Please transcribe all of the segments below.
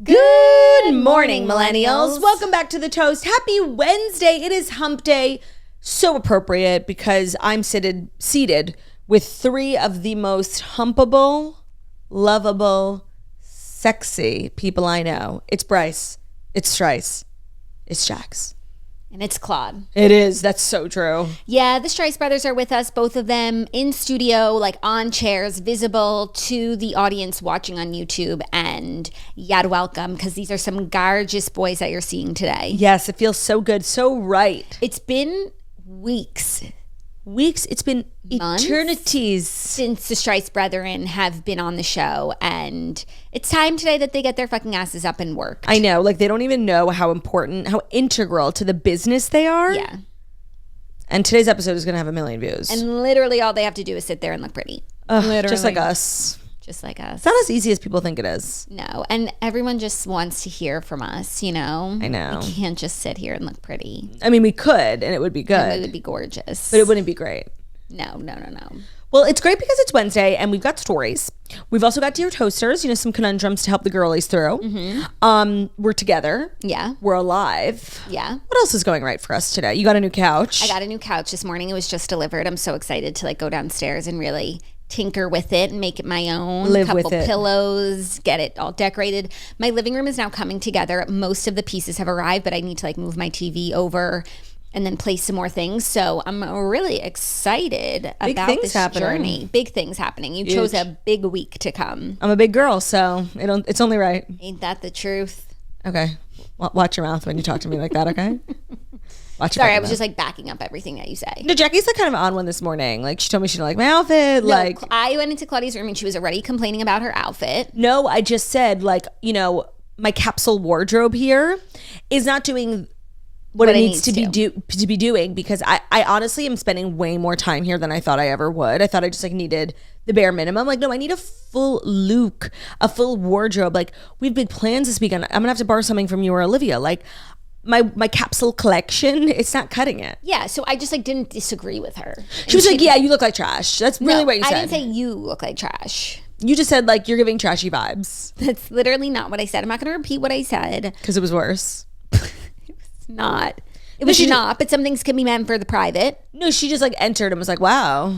Good morning, millennials. Welcome back to The Toast. Happy Wednesday. It is hump day. So appropriate because I'm seated with three of the most humpable, lovable, sexy people I know. It's Bryce. It's Strice. It's Jax. And it's Claude. It is. That's so true. Yeah, the Strice brothers are with us, both of them in studio, like on chairs, visible to the audience watching on YouTube. And yad welcome, because these are some gorgeous boys that you're seeing today. Yes, it feels so good, so right. It's been weeks. It's been Months eternities since the Strice brethren have been on the show, and it's time today that they get their fucking asses up and work. I know, like they don't even know how important, how integral to the business they are. Yeah. And today's episode is going to have 1 million views. And literally all they have to do is sit there and look pretty. Literally. Just like us. Just like us. It's not as easy as people think it is. No, and everyone just wants to hear from us, you know? I know. We can't just sit here and look pretty. I mean, we could, and it would be good. And it would be gorgeous. But it wouldn't be great. No. Well, it's great because it's Wednesday, and we've got stories. We've also got Dear Toasters, some conundrums to help the girlies through. Mm-hmm. We're together. Yeah. We're alive. Yeah. What else is going right for us today? You got a new couch. I got a new couch this morning. It was just delivered. I'm so excited to go downstairs and really tinker with it and make it my own. Live couple with it. Pillows, get it all decorated. My living room is now coming together. Most of the pieces have arrived, but I need to move my TV over and then place some more things. So I'm really excited about this journey. Big things happening. You chose a big week to come. I'm a big girl, so it's only right. Ain't that the truth? Okay. Watch your mouth when you talk to me like that, okay? Sorry, I was just backing up everything that you say. No, Jackie's kind of on one this morning. She told me she didn't like my outfit. No, I went into Claudia's room and she was already complaining about her outfit. No, I just said my capsule wardrobe here is not doing what it needs to be doing because I honestly am spending way more time here than I thought I ever would. I thought I just needed the bare minimum. No, I need a full look, a full wardrobe. We have big plans this weekend. I'm gonna have to borrow something from you or Olivia. My capsule collection, it's not cutting it. Yeah, so I just didn't disagree with her. She was yeah, you look like trash. That's really what you said. I didn't say you look like trash. You just said you're giving trashy vibes. That's literally not what I said. I'm not going to repeat what I said. Because it was worse. Not. It was not, but some things can be meant for the private. No, she just entered and was wow,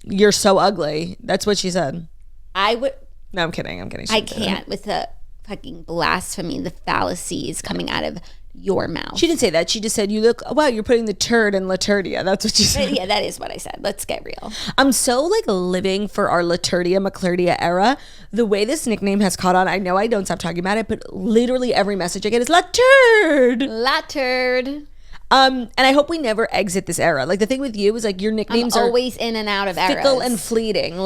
you're so ugly. That's what she said. I would. No, I'm kidding. I can't with the fucking blasphemy, the fallacies coming out of your mouth. She didn't say that. She just said, you look, wow, you're putting the turd in Laturdia. That's what she said. Yeah, that is what I said. Let's get real. I'm so living for our Laturdia, McClurdia era. The way this nickname has caught on, I know I don't stop talking about it, but literally every message I get is Laturd. Laturd. And I hope we never exit this era. The thing with you is your nicknames are are always in and out of eras. Fickle and fleeting.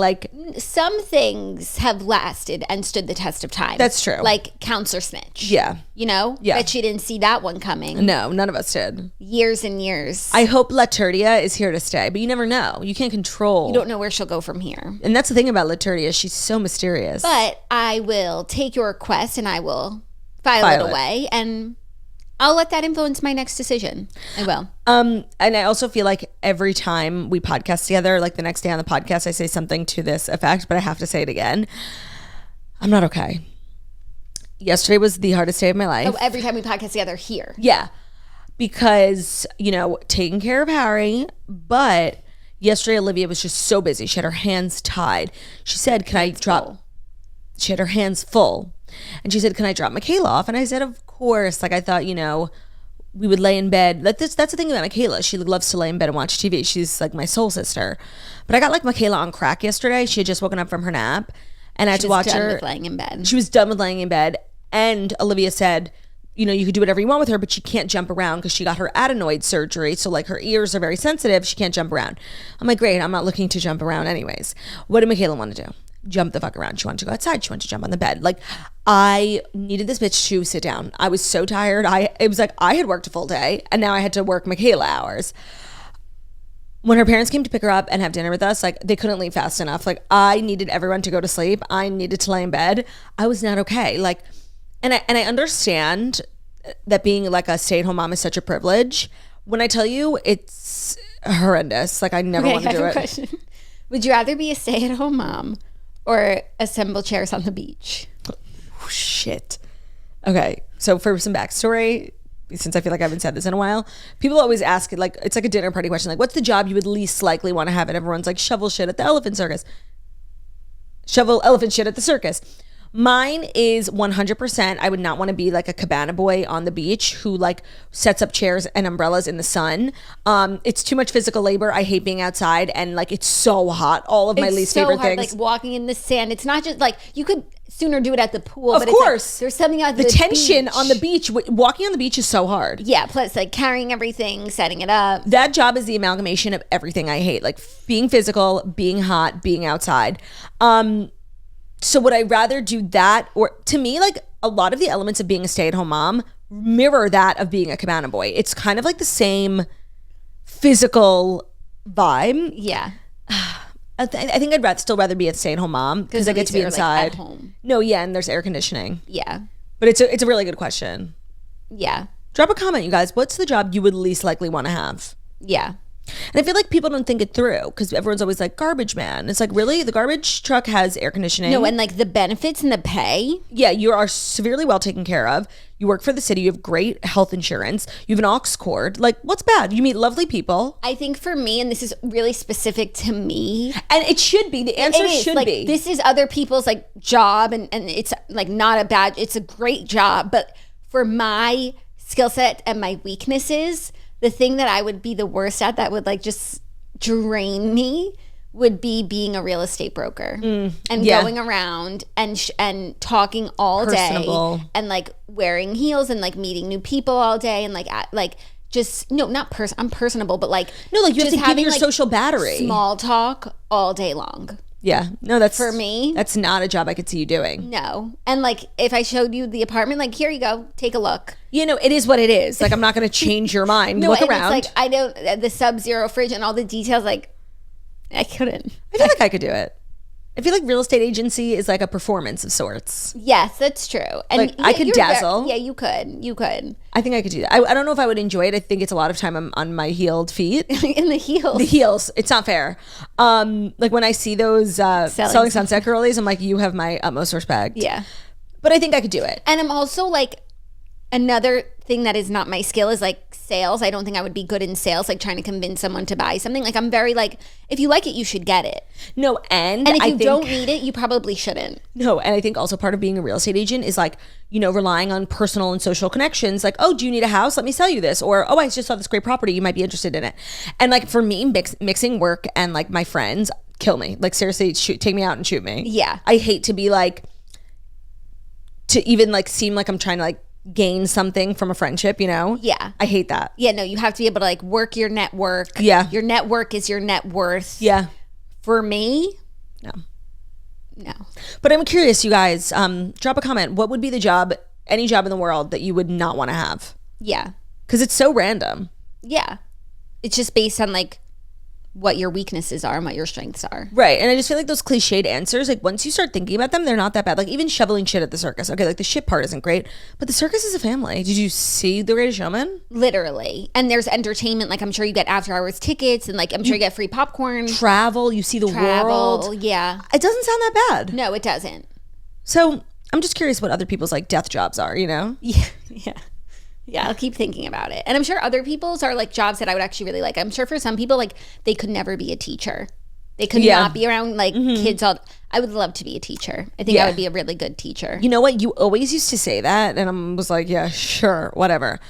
Some things have lasted and stood the test of time. That's true. Counselor Snitch. Yeah. Yeah. Bet she didn't see that one coming. No, none of us did. Years and years. I hope Laturdia is here to stay, but you never know. You can't control. You don't know where she'll go from here. And that's the thing about Laturdia. She's so mysterious. But I will take your request and I will file it away and I'll let that influence my next decision. I will. And I also feel every time we podcast together, the next day on the podcast, I say something to this effect, but I have to say it again. I'm not okay. Yesterday was the hardest day of my life. Oh, every time we podcast together here. Yeah. Because, taking care of Harry, but yesterday Olivia was just so busy. She had her hands tied. She said, can I drop? She had her hands full. And she said, can I drop Michaela off? And I said, of course. I thought, we would lay in bed. That's the thing about Michaela. She loves to lay in bed and watch TV. She's my soul sister. But I got Michaela on crack yesterday. She had just woken up from her nap. And I had to watch her. She was done with laying in bed. She was done with laying in bed. And Olivia said, you could do whatever you want with her, but she can't jump around because she got her adenoid surgery. So her ears are very sensitive. She can't jump around. I'm great. I'm not looking to jump around anyways. What did Michaela want to do? Jump the fuck around. She wanted to go outside. She wanted to jump on the bed. I needed this bitch to sit down. I was so tired. It was I had worked a full day and now I had to work Michaela hours. When her parents came to pick her up and have dinner with us, they couldn't leave fast enough. I needed everyone to go to sleep. I needed to lay in bed. I was not okay. And I understand that being a stay-at-home mom is such a privilege. When I tell you, it's horrendous. I never want to do it. Question. Would you rather be a stay-at-home mom or assemble chairs on the beach? Oh, shit. Okay, so for some backstory, since I feel like I haven't said this in a while, people always ask, like, it's like a dinner party question, like, what's the job you would least likely want to have? And everyone's like, shovel shit at the elephant circus. Shovel elephant shit at the circus. Mine is 100%. I would not want to be like a cabana boy on the beach who like sets up chairs and umbrellas in the sun. It's too much physical labor. I hate being outside, and like it's so hot. All of my least favorite things. Like walking in the sand. It's not just like you could sooner do it at the pool. Of course, it's like, there's something about the tension on the beach. Walking on the beach is so hard. Yeah, plus like carrying everything, setting it up. That job is the amalgamation of everything I hate, like being physical, being hot, being outside. So would I rather do that, or to me, like a lot of the elements of being a stay-at-home mom mirror that of being a cabana boy. It's kind of like the same physical vibe. Yeah. I think I'd still rather be a stay-at-home mom because I get to be inside. Like, at home. No, yeah, and there's air conditioning. Yeah. But it's a really good question. Yeah. Drop a comment, you guys. What's the job you would least likely want to have? Yeah. And I feel like people don't think it through because everyone's always like, garbage man. It's like, really? The garbage truck has air conditioning. No, and like the benefits and the pay. Yeah, you are severely well taken care of. You work for the city. You have great health insurance. You have an aux cord. Like, what's bad? You meet lovely people. I think for me, and this is really specific to me. And it should be. The answer should like, be. This is other people's like job, and it's like not a bad, it's a great job. But for my skill set and my weaknesses, the thing that I would be the worst at that would like just drain me would be being a real estate broker and going around and talking all Personable. day and like wearing heels and like meeting new people all day and like just I'm personable, but like no, like you have to give your like social battery. Small talk all day long. Yeah, no, that's for me. That's not a job I could see you doing. No, and like if I showed you the apartment, like here you go, take a look. You know, it is what it is. Like I'm not going to change your mind. No, look and around. It's like I know the Sub-Zero fridge and all the details. Like I couldn't. I feel like I could do it. I feel like real estate agency is like a performance of sorts. Yes, that's true. And like I could dazzle. Yeah, you could. I think I could do that. I don't know if I would enjoy it. I think it's a lot of time on my heeled feet. In the heels. The heels. It's not fair. Like when I see those selling sunset girlies, I'm like, you have my utmost respect. Yeah. But I think I could do it. And I'm also like, another thing that is not my skill is like sales. I don't think I would be good in sales, like trying to convince someone to buy something. Like I'm very like, if you like it, you should get it. No, and if you don't need it, you probably shouldn't. No, and I think also part of being a real estate agent is like, you know, relying on personal and social connections. Like, oh, do you need a house? Let me sell you this. Or, oh, I just saw this great property. You might be interested in it. And like for me, mixing work and like my friends kill me. Like seriously, take me out and shoot me. Yeah. I hate to be like, to even like seem like I'm trying to like gain something from a friendship, you know? Yeah. I hate that. Yeah, no, you have to be able to like work your network. Yeah. Your network is your net worth. Yeah. For me, no. But I'm curious, you guys, drop a comment. What would be the job, any job in the world that you would not want to have? Yeah. Because it's so random. Yeah. It's just based on like what your weaknesses are and what your strengths are. Right. And I just feel like those cliched answers, like once you start thinking about them, they're not that bad. Like even shoveling shit at the circus. Okay, like the shit part isn't great, but the circus is a family. Did you see The Greatest Showman? Literally. And there's entertainment. Like I'm sure you get after hours tickets and like I'm sure you get free popcorn. Travel. You see the world. Yeah. It doesn't sound that bad. No, it doesn't. So I'm just curious what other people's like death jobs are, you know? Yeah. Yeah. Yeah, I'll keep thinking about it. And I'm sure other people's are like jobs that I would actually really like. I'm sure for some people, like they could never be a teacher. They could not be around like kids all. I would love to be a teacher. I think I would be a really good teacher. You know what? You always used to say that. And I was like, yeah, sure, whatever.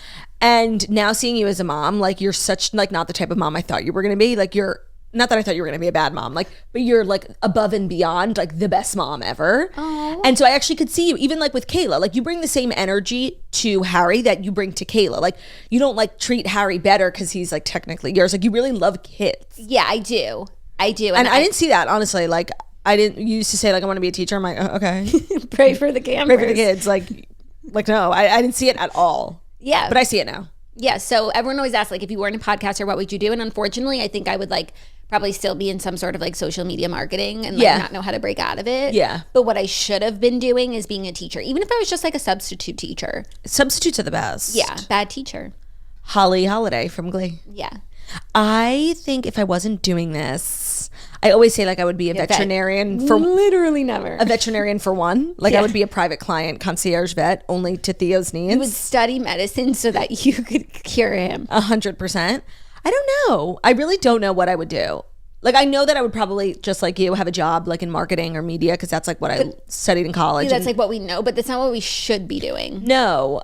And now seeing you as a mom, like you're such like not the type of mom I thought you were going to be. Like you're, not that I thought you were going to be a bad mom, like, but you're like above and beyond like the best mom ever. Aww. And so I actually could see you even like with Kayla, like you bring the same energy to Harry that you bring to Kayla. Like you don't like treat Harry better because he's like technically yours. Like you really love kids. Yeah, I do. And I didn't see that, honestly. Like I didn't, you used to say like, I want to be a teacher. I'm like, oh, okay. Pray for the cameras. Pray for the kids. Like no, I didn't see it at all. Yeah. But I see it now. Yeah. So everyone always asks like, if you weren't a podcaster, what would you do? And unfortunately, I think I would like probably still be in some sort of like social media marketing and like not know how to break out of it. Yeah. But what I should have been doing is being a teacher, even if I was just like a substitute teacher. Substitutes are the best. Yeah. Bad teacher. Holly Holiday from Glee. Yeah. I think if I wasn't doing this, I always say like I would be a veterinarian for literally never. A veterinarian for one. Like I would be a private client concierge vet only to Theo's needs. You would study medicine so that you could cure him. 100%. I don't know. I really don't know what I would do. Like I know that I would probably, just like you, have a job like in marketing or media because that's like what I studied in college. That's like what we know, but that's not what we should be doing. No.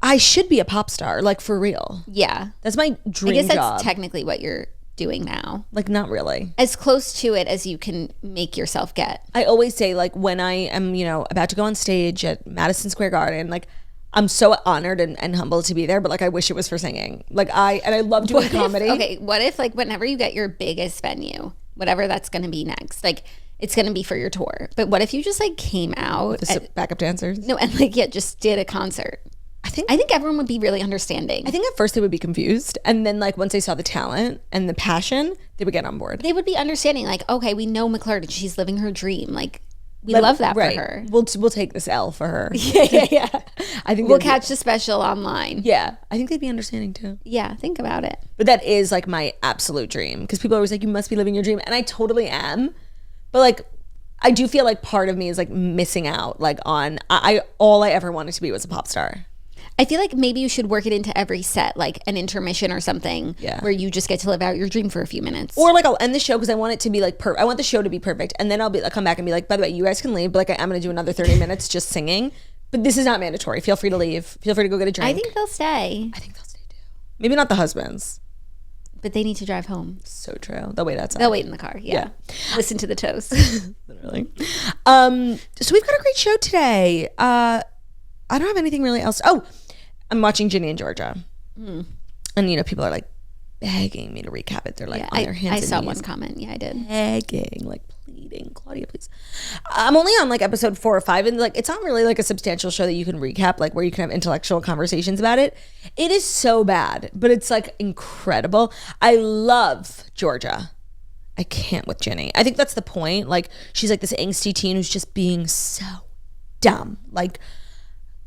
I should be a pop star, like for real. Yeah. That's my dream job. I guess that's technically what you're doing now. Like not really. As close to it as you can make yourself get. I always say like when I am, about to go on stage at Madison Square Garden, like I'm so honored and humbled to be there, but like I wish it was for singing. Like I love doing comedy. What if like whenever you get your biggest venue, whatever that's going to be next, like it's going to be for your tour. But what if you just like came out backup dancers? No, and like just did a concert. I think everyone would be really understanding. I think at first they would be confused, and then like once they saw the talent and the passion, they would get on board. They would be understanding, like, okay, we know McClurkin, she's living her dream. Like, we love that for her. We'll take this L for her. Yeah. I think we'll catch the special online. Yeah, I think they'd be understanding too. Yeah, think about it. But that is like my absolute dream because people are always like, you must be living your dream, and I totally am. But like, I do feel like part of me is like missing out. Like on all I ever wanted to be was a pop star. I feel like maybe you should work it into every set, like an intermission or something, where you just get to live out your dream for a few minutes. Or like I'll end the show because I want it to be like I want the show to be perfect, and then I'll come back and be like, by the way, you guys can leave, but like I'm going to do another 30 minutes just singing. But this is not mandatory. Feel free to leave. Feel free to go get a drink. I think they'll stay. Too. Maybe not the husbands, but they need to drive home. So true. They'll wait outside. They'll wait in the car. Yeah. Listen to the toast. Literally. So we've got a great show today. I don't have anything really else. Oh. I'm watching Ginny and Georgia. And, people are like begging me to recap it. They're like on their hands and knees. I saw one comment. Yeah, I did. Begging, like pleading. Claudia, please. I'm only on like episode 4 or 5. And like, it's not really like a substantial show that you can recap, like where you can have intellectual conversations about it. It is so bad, but it's like incredible. I love Georgia. I can't with Ginny. I think that's the point. Like, she's like this angsty teen who's just being so dumb. Like,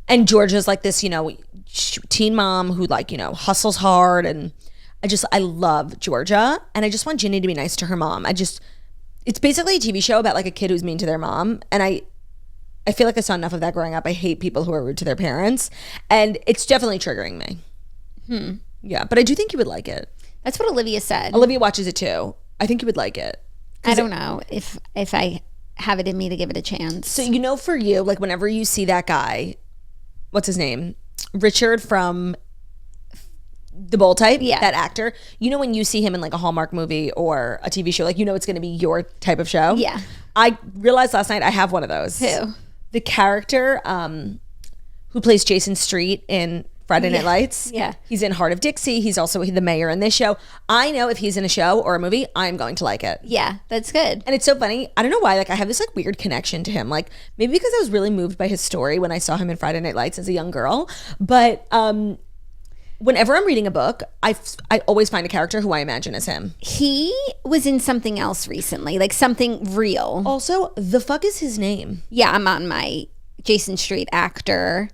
and Georgia's like this, teen mom who like, hustles hard. And I love Georgia. And I just want Ginny to be nice to her mom. It's basically a TV show about like a kid who's mean to their mom. And I feel like I saw enough of that growing up. I hate people who are rude to their parents. And it's definitely triggering me. Yeah, but I do think you would like it. That's what Olivia said. Olivia watches it too. I think you would like it. I don't know if I have it in me to give it a chance. So, for you, like whenever you see that guy, what's his name? Richard from The Bold Type, that actor. When you see him in like a Hallmark movie or a TV show, like it's going to be your type of show. Yeah. I realized last night I have one of those. Who? The character who plays Jason Street in Friday Night Lights. Yeah. He's in Heart of Dixie. He's also the mayor in this show. I know if he's in a show or a movie, I'm going to like it. Yeah, that's good. And it's so funny. I don't know why. Like, I have this like weird connection to him. Like, maybe because I was really moved by his story when I saw him in Friday Night Lights as a young girl. But whenever I'm reading a book, I always find a character who I imagine as him. He was in something else recently, like something real. Also, the fuck is his name? Yeah, I'm on my Jason Street actor.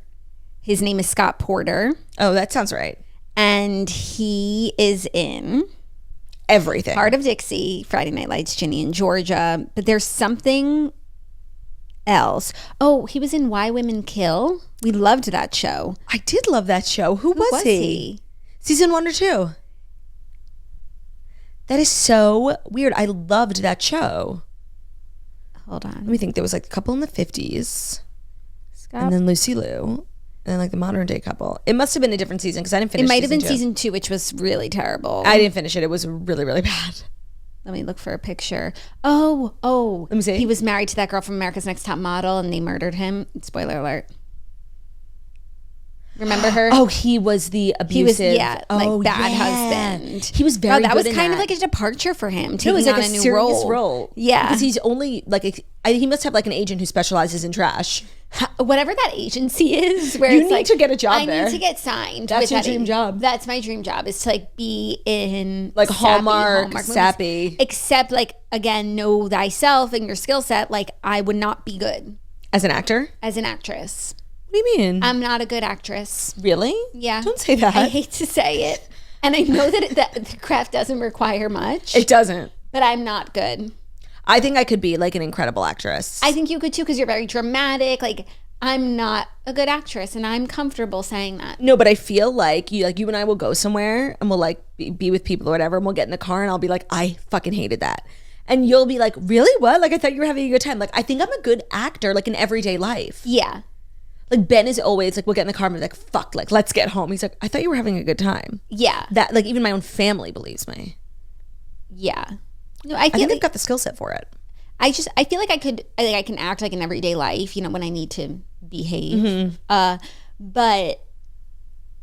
His name is Scott Porter. Oh, that sounds right. And he is in everything. Heart of Dixie, Friday Night Lights, Ginny and Georgia. But there's something else. Oh, he was in Why Women Kill. We loved that show. I did love that show. Who was he? Season 1 or 2? That is so weird. I loved that show. Hold on. Let me think. There was like a couple in the 50s. Scott. And then Lucy Liu. And then like the modern day couple. It must have been a different season because I didn't finish it. It might have been season 2, which was really terrible. I didn't finish it. It was really, really bad. Let me look for a picture. Oh. Let me see. He was married to that girl from America's Next Top Model and they murdered him. Spoiler alert. Remember her? Oh, he was the abusive. He was, bad husband. He was very good that was in kind that. of like a departure for him. It was like on a new serious role. Yeah. Because he's only like, he must have like an agent who specializes in trash. Whatever that agency is, where you it's need like, to get a job there. I need to get signed. That's your dream job. That's my dream job, is to like be in like Hallmark sappy. Movies. Except like, again, know thyself and your skill set. Like, I would not be good. As an actor? As an actress. What do you mean? I'm not a good actress. Really? Yeah. Don't say that. I hate to say it. And I know that the craft doesn't require much. It doesn't. But I'm not good. I think I could be like an incredible actress. I think you could too, because you're very dramatic. Like, I'm not a good actress, and I'm comfortable saying that. No, but I feel like you and I will go somewhere and we'll like be with people or whatever, and we'll get in the car and I'll be like, I fucking hated that. And you'll be like, really? What? Like, I thought you were having a good time. Like, I think I'm a good actor, like in everyday life. Yeah. Like, Ben is always like, we'll get in the car and be like, fuck, like, let's get home. He's like, I thought you were having a good time. Yeah. That, like, even my own family believes me. Yeah. No, I think I've got the skill set for it. I feel like I can act like in everyday life, you know, when I need to behave. But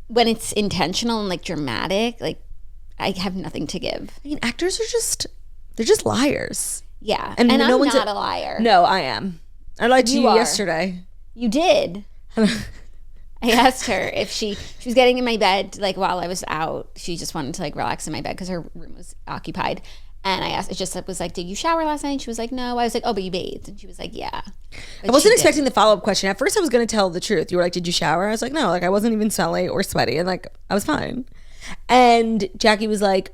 when it's intentional and like dramatic, like I have nothing to give. I mean, actors are they're just liars. Yeah. And I'm no one's not a liar. No, I am. I lied to you are. yesterday. You did. I asked her if she was getting in my bed, like while I was out. She just wanted to like relax in my bed because her room was occupied. And I asked, it was like, did you shower last night? She was like, no. I was like, oh, but you bathed. And she was like, yeah. But I wasn't expecting the follow-up question. At first I was going to tell the truth. You were like, did you shower? I was like, no, like I wasn't even smelly or sweaty. And like, I was fine. And Jackie was like,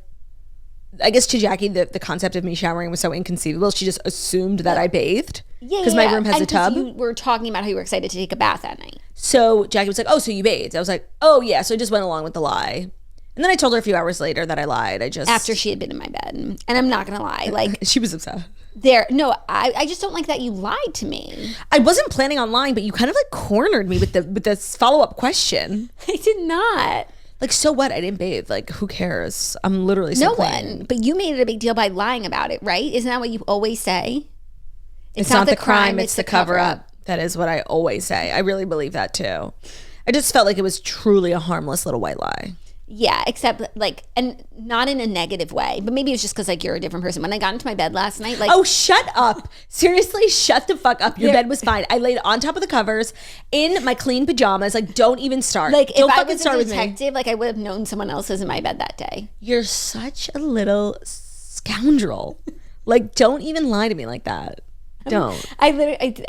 I guess to Jackie, the concept of me showering was so inconceivable. She just assumed that I bathed. Yeah, because my room has a tub. You were talking about how you were excited to take a bath that night. So Jackie was like, oh, so you bathed? I was like, oh yeah. So I just went along with the lie. And then I told her a few hours later that I lied. After she had been in my bed. And I'm not going to lie. Like, she was upset. I just don't like that you lied to me. I wasn't planning on lying, but you kind of like cornered me with this follow-up question. I did not. Like, so what? I didn't bathe. Like, who cares? I'm literally so clean. But you made it a big deal by lying about it, right? Isn't that what you always say? It's not the crime, it's the cover-up. That is what I always say. I really believe that too. I just felt like it was truly a harmless little white lie. Yeah, except like, and not in a negative way, but maybe it was just because like you're a different person. When I got into my bed last night, like, oh, shut up! Seriously, shut the fuck up. Your bed was fine. I laid on top of the covers in my clean pajamas. Like, don't even start. Like, don't if I fucking was start a with me. detective, like I would have known someone else was in my bed that day. You're such a little scoundrel. Like, don't even lie to me like that. Don't. I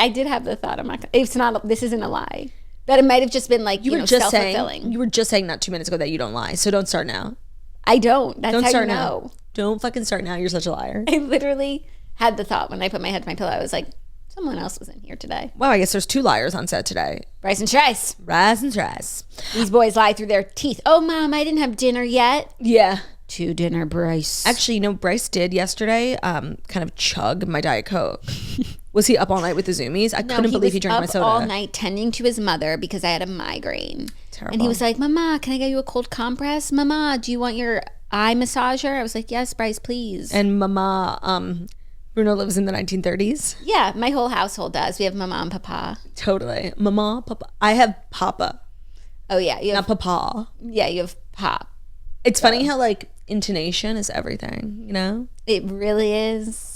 did have the thought. This isn't a lie. That it might have just been like, self-fulfilling. You were just saying not 2 minutes ago that you don't lie. So don't start now. I don't. That's don't how start you know. Now. Don't fucking start now. You're such a liar. I literally had the thought when I put my head to my pillow. I was like, someone else was in here today. Wow, I guess there's 2 liars on set today. Bryce and Trice. Rise and Trice. These boys lie through their teeth. Oh, Mom, I didn't have dinner yet. Yeah. To dinner, Bryce. Actually, Bryce did yesterday kind of chug my Diet Coke. Was he up all night with the Zoomies? I couldn't believe he drank my soda. All night tending to his mother because I had a migraine. Terrible. And he was like, Mama, can I get you a cold compress? Mama, do you want your eye massager? I was like, yes, Bryce, please. And Mama, Bruno lives in the 1930s. Yeah, my whole household does. We have Mama and Papa. Totally. Mama, Papa. I have Papa. Oh, yeah. You have, not Papa. Yeah, you have Pop. It's funny how, like, intonation is everything, you know? It really is.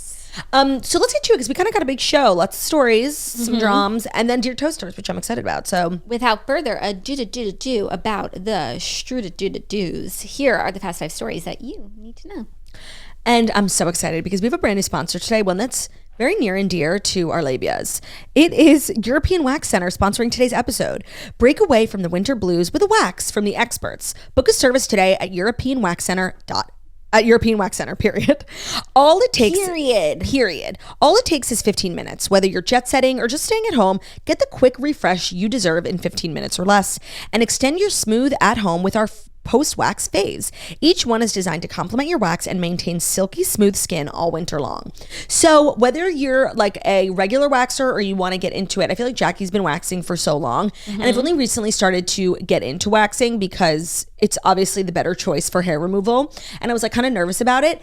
So let's get to it because we kind of got a big show. Lots of stories, some drams, and then Dear Toasters, which I'm excited about. So without further ado about the do's, here are the fast 5 stories that you need to know. And I'm so excited because we have a brand new sponsor today, one that's very near and dear to our labias. It is European Wax Center sponsoring today's episode. Break away from the winter blues with a wax from the experts. Book a service today at European Wax Center, period. All it takes is 15 minutes. Whether you're jet setting or just staying at home, get the quick refresh you deserve in 15 minutes or less and extend your smooth at home with our post-wax phase. Each one is designed to complement your wax and maintain silky smooth skin all winter long. So whether you're like a regular waxer or you want to get into it, I feel like Jackie's been waxing for so long and I've only recently started to get into waxing because it's obviously the better choice for hair removal, and I was like kind of nervous about it.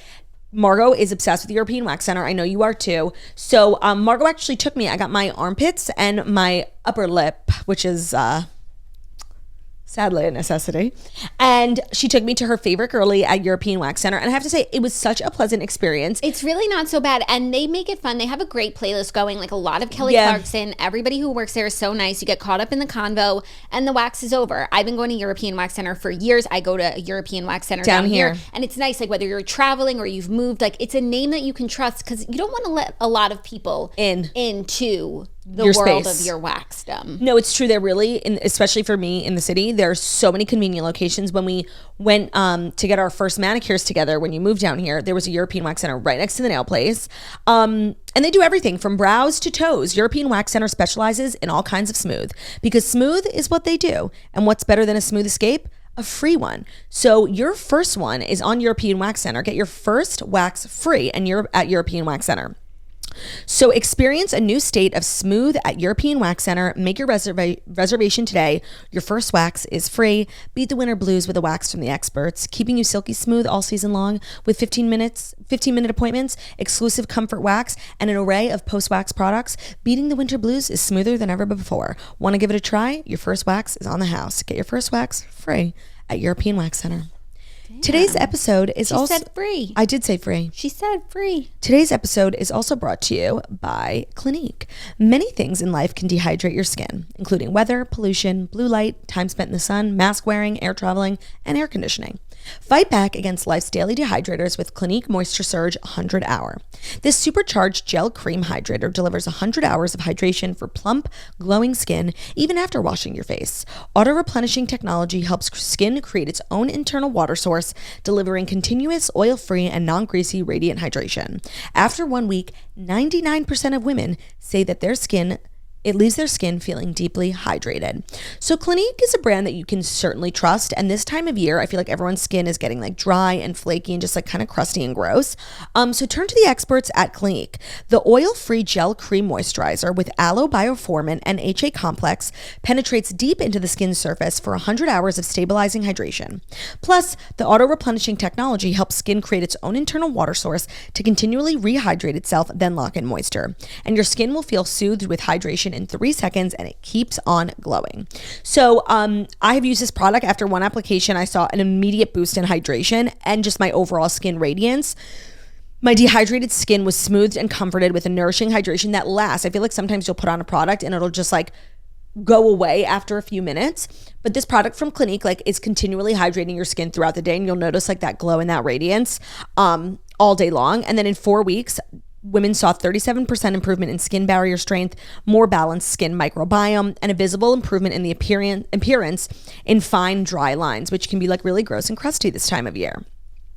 Margot is obsessed with the European Wax Center. I know you are too. So Margot actually took me. I got my armpits and my upper lip, which is sadly a necessity. And she took me to her favorite girly at European Wax Center. And I have to say, it was such a pleasant experience. It's really not so bad. And they make it fun. They have a great playlist going, like a lot of Kelly Clarkson. Everybody who works there is so nice. You get caught up in the convo and the wax is over. I've been going to European Wax Center for years. I go to a European Wax Center down here. And it's nice, like whether you're traveling or you've moved, like it's a name that you can trust because you don't want to let a lot of people into the your world space. of your waxdom. No, it's true. They're really, especially for me in the city, there's so many convenient locations. When we went to get our first manicures together, when you moved down here, there was a European Wax Center right next to the nail place. And they do everything from brows to toes. European Wax Center specializes in all kinds of smooth, because smooth is what they do. And what's better than a smooth escape? A free one. So your first one is on European Wax Center. Get your first wax free and you're at European Wax Center. So experience a new state of smooth at European Wax Center. Make your reservation today. Your first wax is free. Beat the winter blues with a wax from the experts, keeping you silky smooth all season long with 15-minute appointments, exclusive comfort wax, and an array of post-wax products. Beating the winter blues is smoother than ever before. Want to give it a try? Your first wax is on the house. Get your first wax free at European Wax Center. Damn. Today's episode is She said free. I did say free. She said free. Today's episode is also brought to you by Clinique. Many things in life can dehydrate your skin, including weather, pollution, blue light, time spent in the sun, mask wearing, air traveling, and air conditioning. Fight back against life's daily dehydrators with Clinique Moisture Surge 100 Hour. This supercharged gel cream hydrator delivers 100 hours of hydration for plump, glowing skin, even after washing your face. Auto-replenishing technology helps skin create its own internal water source, delivering continuous, oil-free, and non-greasy radiant hydration. After 1 week, 99% of women say that it leaves their skin feeling deeply hydrated. So Clinique is a brand that you can certainly trust. And this time of year, I feel like everyone's skin is getting like dry and flaky and just like kind of crusty and gross. So turn to the experts at Clinique. The oil-free gel cream moisturizer with aloe bioformin and HA complex penetrates deep into the skin's surface for 100 hours of stabilizing hydration. Plus, the auto-replenishing technology helps skin create its own internal water source to continually rehydrate itself, then lock in moisture. And your skin will feel soothed with hydration in 3 seconds, and it keeps on glowing. So I have used this product. After one application, I saw an immediate boost in hydration and just my overall skin radiance. My dehydrated skin was smoothed and comforted with a nourishing hydration that lasts. I feel like sometimes you'll put on a product and it'll just like go away after a few minutes. But this product from Clinique like is continually hydrating your skin throughout the day, and you'll notice like that glow and that radiance all day long. And then in 4 weeks, women saw 37% improvement in skin barrier strength, more balanced skin microbiome, and a visible improvement in the appearance in fine, dry lines, which can be like really gross and crusty this time of year.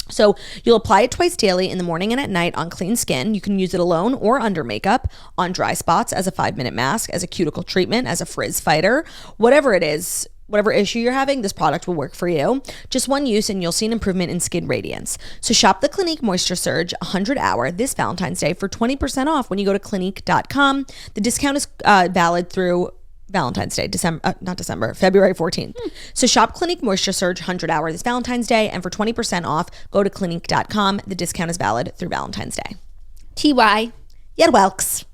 So you'll apply it twice daily, in the morning and at night, on clean skin. You can use it alone or under makeup, on dry spots, as a 5-minute mask, as a cuticle treatment, as a frizz fighter, whatever it is. Whatever issue you're having, this product will work for you. Just one use and you'll see an improvement in skin radiance. So shop the Clinique Moisture Surge 100 Hour this Valentine's Day for 20% off when you go to Clinique.com. The discount is valid through Valentine's Day, February 14th. So shop Clinique Moisture Surge 100 Hour this Valentine's Day, and for 20% off, go to Clinique.com. The discount is valid through Valentine's Day. TY. Yet welks.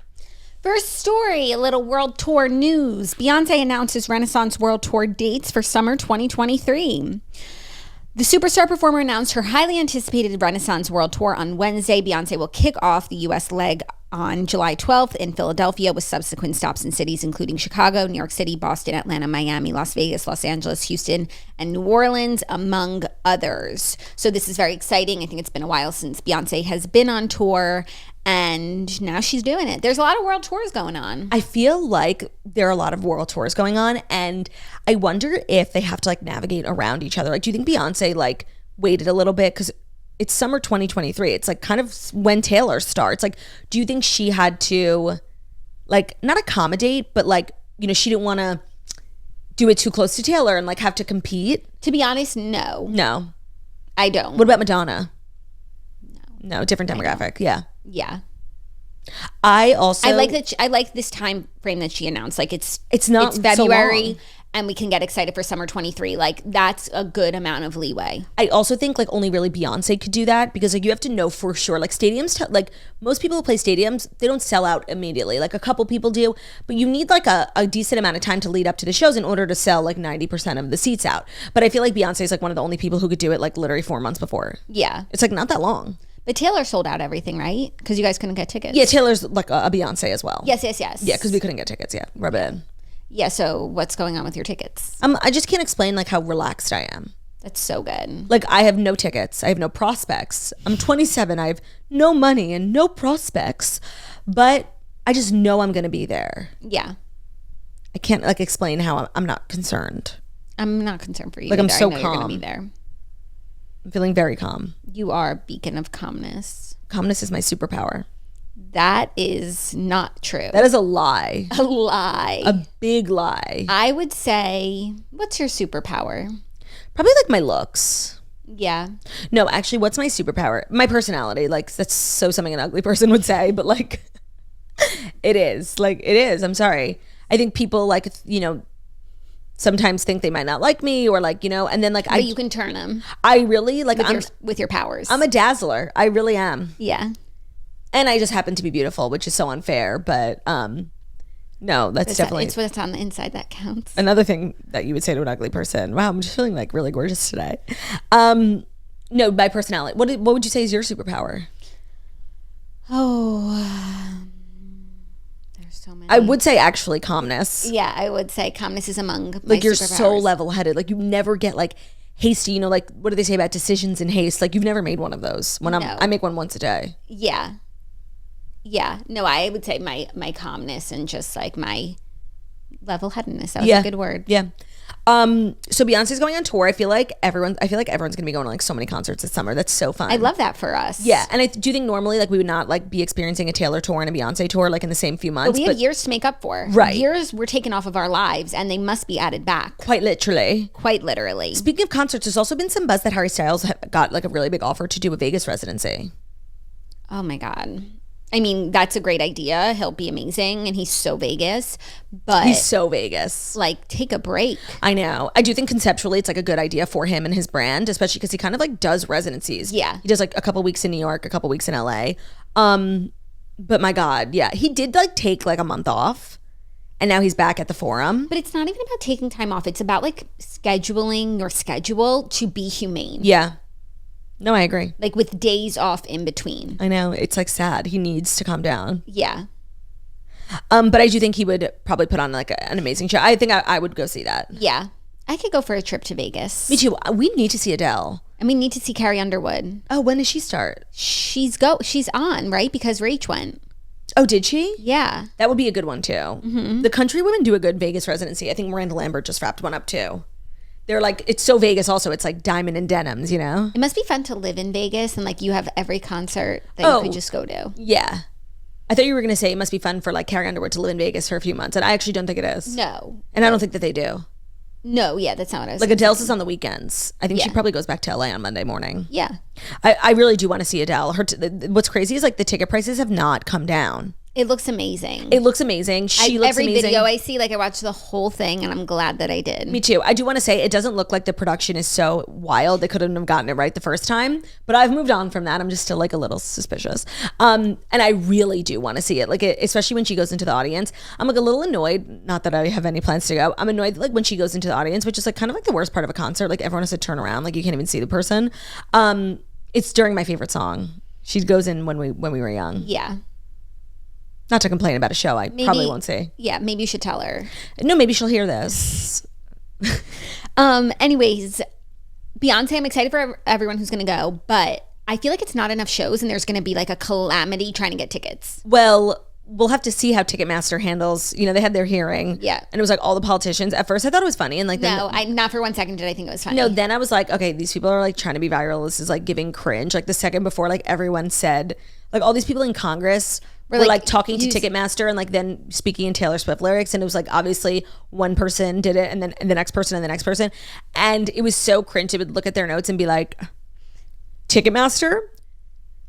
First story, a little world tour news. Beyonce announces Renaissance World Tour dates for summer 2023. The superstar performer announced her highly anticipated Renaissance World Tour on Wednesday. Beyonce will kick off the U.S. leg on July 12th in Philadelphia, with subsequent stops in cities including Chicago, New York City, Boston, Atlanta, Miami, Las Vegas, Los Angeles, Houston, and New Orleans, among others. So this is very exciting. I think it's been a while since Beyonce has been on tour, and now she's doing it. There's a lot of world tours going on. I feel like there are a lot of world tours going on, and I wonder if they have to like navigate around each other. Like, do you think Beyonce like waited a little bit? Because it's summer 2023. It's like kind of when Taylor starts. Like, do you think she had to like not accommodate, but like, you know, she didn't want to do it too close to Taylor and like have to compete? To be honest, no. No. I don't. What about Madonna? No, different demographic. Yeah. Yeah. I like that. I like this time frame that she announced. Like it's February, so long, and we can get excited for summer 23. Like that's a good amount of leeway. I also think like only really Beyonce could do that, because like you have to know for sure. Like stadiums, like most people who play stadiums, they don't sell out immediately. Like a couple people do, but you need like a decent amount of time to lead up to the shows in order to sell like 90% of the seats out. But I feel like Beyonce is like one of the only people who could do it like literally 4 months before. Yeah, it's like not that long. But Taylor sold out everything, right? Because you guys couldn't get tickets. Yeah, Taylor's like a Beyonce as well. Yes. Yeah, because we couldn't get tickets. Yeah, rub it in. Yeah, so what's going on with your tickets? I just can't explain like how relaxed I am. That's so good. Like I have no tickets. I have no prospects. I'm 27. I have no money and no prospects. But I just know I'm going to be there. Yeah. I can't like explain how I'm not concerned. I'm not concerned for you. Like, either. I'm so I know you're calm. gonna be there. I'm feeling very calm. You are a beacon of calmness. Calmness is my superpower. That is not true. That is a lie. A lie. A big lie. I would say, what's your superpower? Probably like my looks. Yeah. No, actually, what's my superpower? My personality. Like, that's so something an ugly person would say, but like, it is. Like, it is. I'm sorry. I think people like, you know, sometimes think they might not like me or like, you know, and then like But you can turn them I really like, with your powers. I'm a dazzler. I really am. Yeah. And I just happen to be beautiful, which is so unfair. But no, that's definitely It's what's on the inside that counts. another thing that you would say to an ugly person. Wow, I'm just feeling like really gorgeous today. No, my personality. What would you say is your superpower? Oh, there's so many. I would say actually calmness. Yeah, I would say calmness is among my Like, you're superpowers. so level-headed. Like, you never get like hasty, you know, like what do they say about decisions in haste? Like, you've never made one of those. When No. I make one once a day. Yeah. Yeah. No, I would say my calmness and just like my level-headedness. That was a good word. Yeah. So Beyonce's going on tour. I feel like everyone's gonna be going to like so many concerts this summer. That's so fun. I love that for us. Yeah, and I do think normally like we would not like be experiencing a Taylor tour and a Beyonce tour like in the same few months. We have years to make up for. Right. Years were taken off of our lives and they must be added back. Quite literally. Quite literally. Speaking of concerts, there's also been some buzz that Harry Styles got like a really big offer to do a Vegas residency. Oh my God. I mean, that's a great idea. He'll be amazing and he's so Vegas. But He's so Vegas. like, take a break. I know. I do think conceptually it's like a good idea for him and his brand, especially because he kind of like does residencies. Yeah. He does like a couple weeks in New York, a couple weeks in LA. But my God, yeah. He did like take like a month off and now he's back at the Forum. But it's not even about taking time off. It's about like scheduling your schedule to be humane. Yeah. No, I agree. Like with days off in between. I know. It's like sad. He needs to calm down. Yeah. But I do think he would probably put on like an amazing show. I think I would go see that. Yeah. I could go for a trip to Vegas. Me too. We need to see Adele. And we need to see Carrie Underwood. Oh, when does she start? She's on, right? Because Rach went. Oh, did she? Yeah. That would be a good one too. Mm-hmm. The country women do a good Vegas residency. I think Miranda Lambert just wrapped one up too. They're like, it's so Vegas also. It's like diamond and denims, you know? It must be fun to live in Vegas and like you have every concert that you could just go to. Yeah. I thought you were going to say it must be fun for like Carrie Underwood to live in Vegas for a few months. And I actually don't think it is. No. And I don't think that they do. No, yeah, that's not what I was Like saying. Adele's is on the weekends. I think she Yeah. probably goes back to LA on Monday morning. Yeah. I really do want to see Adele. What's crazy is like the ticket prices have not come down. It looks amazing. It looks amazing. She looks every amazing. video I see, like I watched the whole thing and I'm glad that I did. Me too. I do want to say it doesn't look like the production is so wild. They couldn't have gotten it right the first time, but I've moved on from that. I'm just still like a little suspicious. And I really do want to see it. Like, especially when she goes into the audience, I'm like a little annoyed. Not that I have any plans to go. I'm annoyed like when she goes into the audience, which is like kind of like the worst part of a concert. Like everyone has to turn around. Like you can't even see the person. It's during my favorite song. She goes in when we were young. Yeah. Not to complain about a show I probably won't see. Yeah, maybe you should tell her. No, maybe she'll hear this. Anyways, Beyonce, I'm excited for everyone who's going to go, but I feel like it's not enough shows and there's going to be like a calamity trying to get tickets. Well, we'll have to see how Ticketmaster handles, you know, they had their hearing. Yeah. And it was like all the politicians. At first I thought it was funny. And like, then, No, not for 1 second did I think it was funny. no, then I was like, okay, these people are like trying to be viral. This is like giving cringe. Like the second before, like everyone said, like all these people in Congress were like talking to Ticketmaster and like then speaking in Taylor Swift lyrics. And it was like, obviously one person did it and then the next person and the next person. And it was so cringe. It would look at their notes and be like, Ticketmaster,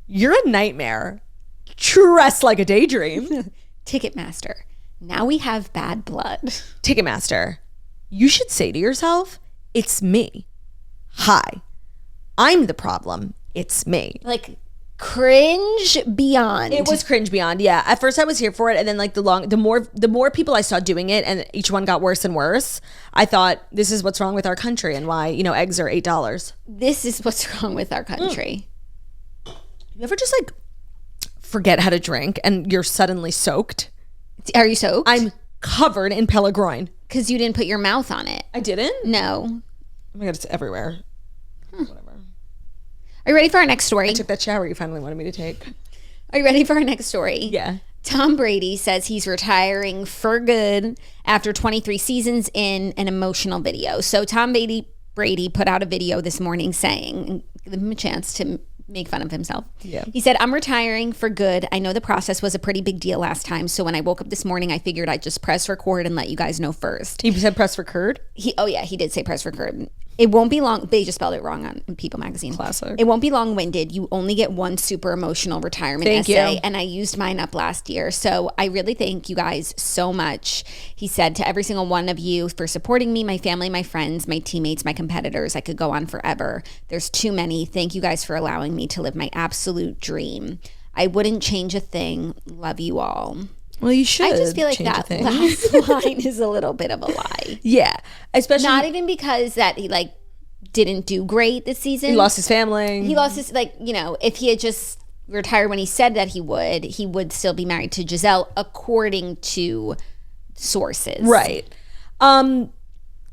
you're a nightmare. Dressed like a daydream. Ticketmaster. Now we have bad blood. Ticketmaster, you should say to yourself, it's me. Hi, I'm the problem. It's me. Like cringe beyond. It was cringe beyond. Yeah. At first I was here for it. And then like the more people I saw doing it and each one got worse and worse, I thought this is what's wrong with our country and why, you know, eggs are $8. This is what's wrong with our country. You ever just like forget how to drink and you're suddenly soaked? Are you soaked? I'm covered in Pellegrine. Because you didn't put your mouth on it. I didn't? No. Oh my God, it's everywhere. Whatever. Are you ready for our next story? I took that shower you finally wanted me to take. Are you ready for our next story? Yeah. Tom Brady says he's retiring for good after 23 seasons in an emotional video. So Tom Brady put out a video this morning saying, give him a chance to make fun of himself. Yeah. He said, I'm retiring for good. I know the process was a pretty big deal last time. So when I woke up this morning, I figured I'd just press record and let you guys know first. He said press record? He did say press record. It won't be long. They just spelled it wrong on People magazine. Classic. It won't be long-winded. You only get one super emotional retirement essay. And I used mine up last year. So I really thank you guys so much. He said to every single one of you for supporting me, my family, my friends, my teammates, my competitors. I could go on forever. There's too many. Thank you guys for allowing me to live my absolute dream. I wouldn't change a thing. Love you all. Well, you should. I just feel like that last line is a little bit of a lie. Yeah. Especially not even because that he like didn't do great this season. He lost his family. He lost his, like, you know, if he had just retired when he said that he would still be married to Giselle according to sources. Right.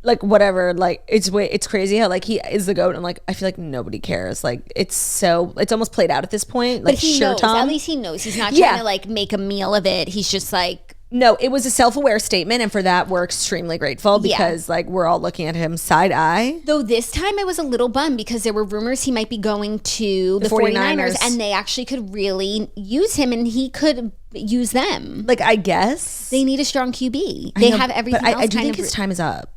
Like whatever, like it's crazy how like he is the GOAT and like I feel like nobody cares. Like it's almost played out at this point. Like but he knows. Tom, at least he knows. He's not trying to like make a meal of it. He's just like, no, it was a self-aware statement, and for that we're extremely grateful because like we're all looking at him side eye. Though this time I was a little bummed because there were rumors he might be going to the 49ers and they actually could really use him and he could use them. Like I guess they need a strong QB. They have everything but else. I do think his time is up.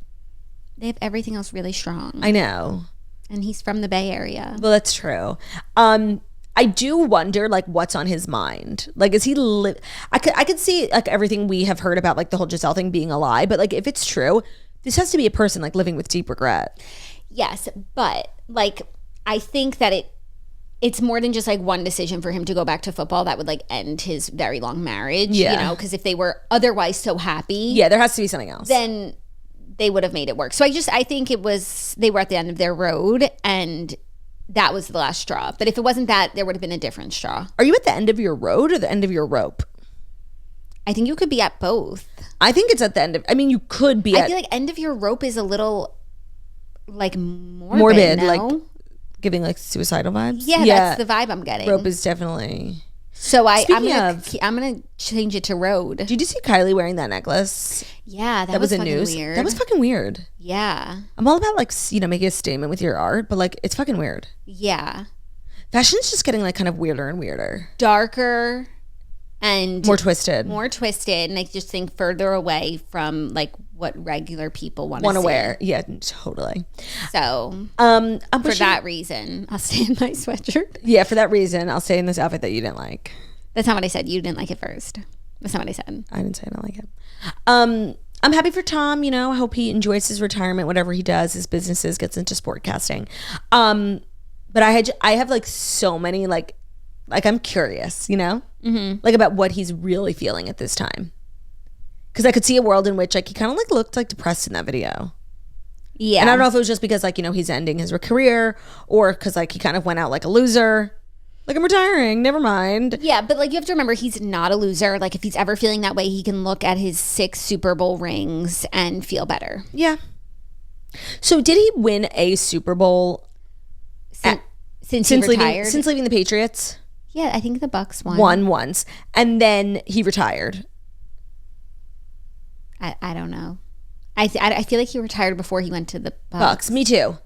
They have everything else really strong. I know. And he's from the Bay Area. Well, that's true. I do wonder, like, what's on his mind. Like, is he I could see, like, everything we have heard about, like, the whole Giselle thing being a lie. But, like, if it's true, this has to be a person, like, living with deep regret. Yes, but, like, I think that it's more than just, like, one decision for him to go back to football that would, like, end his very long marriage. Yeah. You know, because if they were otherwise so happy. Yeah, there has to be something else. Then they would have made it work. So I think they were at the end of their road and that was the last straw. But if it wasn't that, there would have been a different straw. Are you at the end of your road or the end of your rope? I think you could be at both. I think it's at the end of, I mean, you could be I feel like end of your rope is a little like morbid, no? like giving like suicidal vibes. Yeah, that's the vibe I'm getting. Rope is definitely. So I'm gonna change it to road. Did you see Kylie wearing that necklace? Yeah, that was in fucking news. weird. That was fucking weird. Yeah. I'm all about like, you know, making a statement with your art, but like it's fucking weird. Yeah. Fashion's just getting like kind of weirder and weirder. Darker and more twisted. And I just think further away from like what regular people want to wear. Yeah, totally. So for that reason, I'll stay in my sweatshirt. Yeah, for that reason, I'll stay in this outfit that you didn't like. That's not what I said. You didn't like it first. That's not what I said. I didn't say I don't like it. I'm happy for Tom. You know, I hope he enjoys his retirement, whatever he does, his businesses, gets into sportcasting. But I have like so many like I'm curious, you know, like about what he's really feeling at this time. Because I could see a world in which like he kind of like looked like depressed in that video. Yeah. And I don't know if it was just because like, you know, he's ending his career or because like he kind of went out like a loser. Like, I'm retiring, never mind. Yeah, but like you have to remember he's not a loser. Like if he's ever feeling that way, he can look at his 6 Super Bowl rings and feel better. Yeah. So did he win a Super Bowl since he retired? Since leaving the Patriots? Yeah, I think the Bucks won. Won once. And then he retired. I don't know. I feel like he retired before he went to the Bucks. Me too.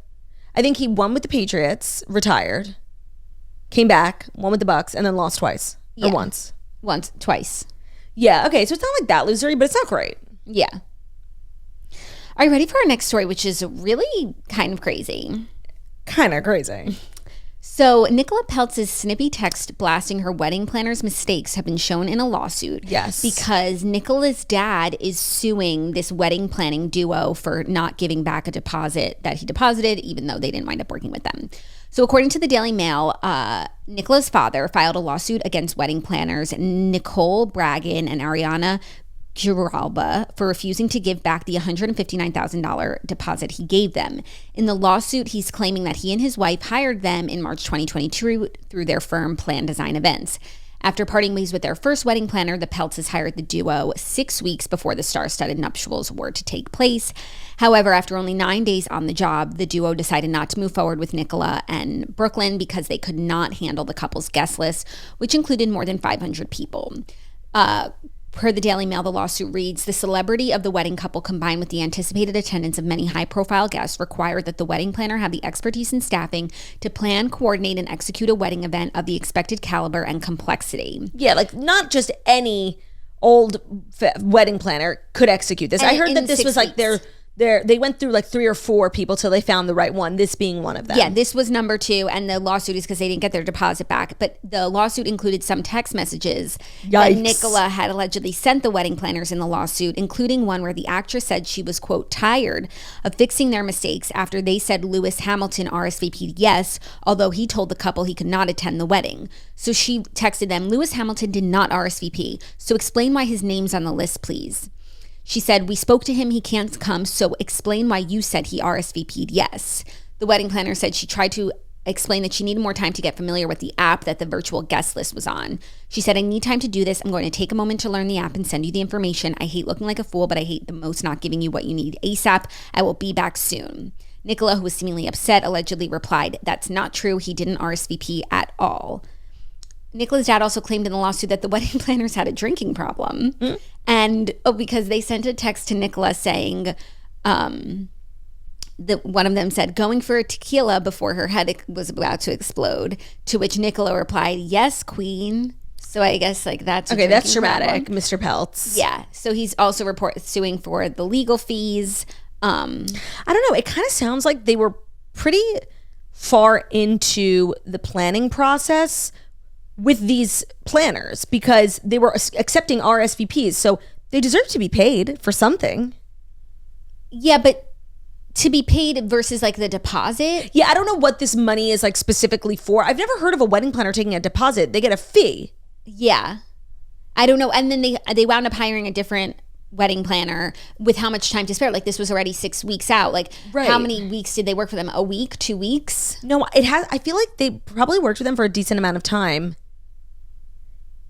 I think he won with the Patriots, retired, came back, won with the Bucks, and then lost twice. Or once. Twice. Yeah, okay. So it's not like that losery, but it's not great. Yeah. Are you ready for our next story, which is really kind of crazy? Kind of crazy. So Nicola Peltz's snippy text blasting her wedding planner's mistakes have been shown in a lawsuit. Yes. Because Nicola's dad is suing this wedding planning duo for not giving back a deposit that he deposited, even though they didn't wind up working with them. So according to the Daily Mail, Nicola's father filed a lawsuit against wedding planners Nicole Bragan and Ariana Giralba for refusing to give back the $159,000 deposit he gave them. In the lawsuit, he's claiming that he and his wife hired them in March 2022 through their firm Plan Design Events. After parting ways with their first wedding planner, the Peltzes hired the duo 6 weeks before the star-studded nuptials were to take place. However, after only 9 days on the job, the duo decided not to move forward with Nicola and Brooklyn because they could not handle the couple's guest list, which included more than 500 people. Per the Daily Mail, the lawsuit reads, the celebrity of the wedding couple combined with the anticipated attendance of many high-profile guests required that the wedding planner have the expertise and staffing to plan, coordinate, and execute a wedding event of the expected caliber and complexity. Yeah, like not just any old wedding planner could execute this. I heard that this was like they went through like 3 or 4 people till they found the right one, this being one of them. Yeah, this was number 2, and the lawsuit is because they didn't get their deposit back. But the lawsuit included some text messages that Nicola had allegedly sent the wedding planners in the lawsuit, including one where the actress said she was, quote, tired of fixing their mistakes after they said Lewis Hamilton RSVP'd yes, although he told the couple he could not attend the wedding. So she texted them, Lewis Hamilton did not RSVP, so explain why his name's on the list, please. She said, we spoke to him, he can't come, so explain why you said he RSVP'd yes. The wedding planner said she tried to explain that she needed more time to get familiar with the app that the virtual guest list was on. She said, I need time to do this. I'm going to take a moment to learn the app and send you the information. I hate looking like a fool, but I hate the most not giving you what you need ASAP. I will be back soon. Nicola, who was seemingly upset, allegedly replied, that's not true. He didn't RSVP at all. Nicola's dad also claimed in the lawsuit that the wedding planners had a drinking problem. And because they sent a text to Nicola saying, that one of them said, going for a tequila before her head was about to explode, to which Nicola replied, yes, queen. So I guess like that's okay, that's dramatic, problem. Mr. Peltz. Yeah. So he's also suing for the legal fees. I don't know. It kind of sounds like they were pretty far into the planning process with these planners because they were accepting RSVPs, so they deserve to be paid for something. Yeah, but to be paid versus like the deposit? Yeah, I don't know what this money is like specifically for. I've never heard of a wedding planner taking a deposit. They get a fee. Yeah. I don't know. And then they wound up hiring a different wedding planner with how much time to spare. Like this was already 6 weeks out. Like How many weeks did they work for them? A week? 2 weeks? No, I feel like they probably worked with them for a decent amount of time.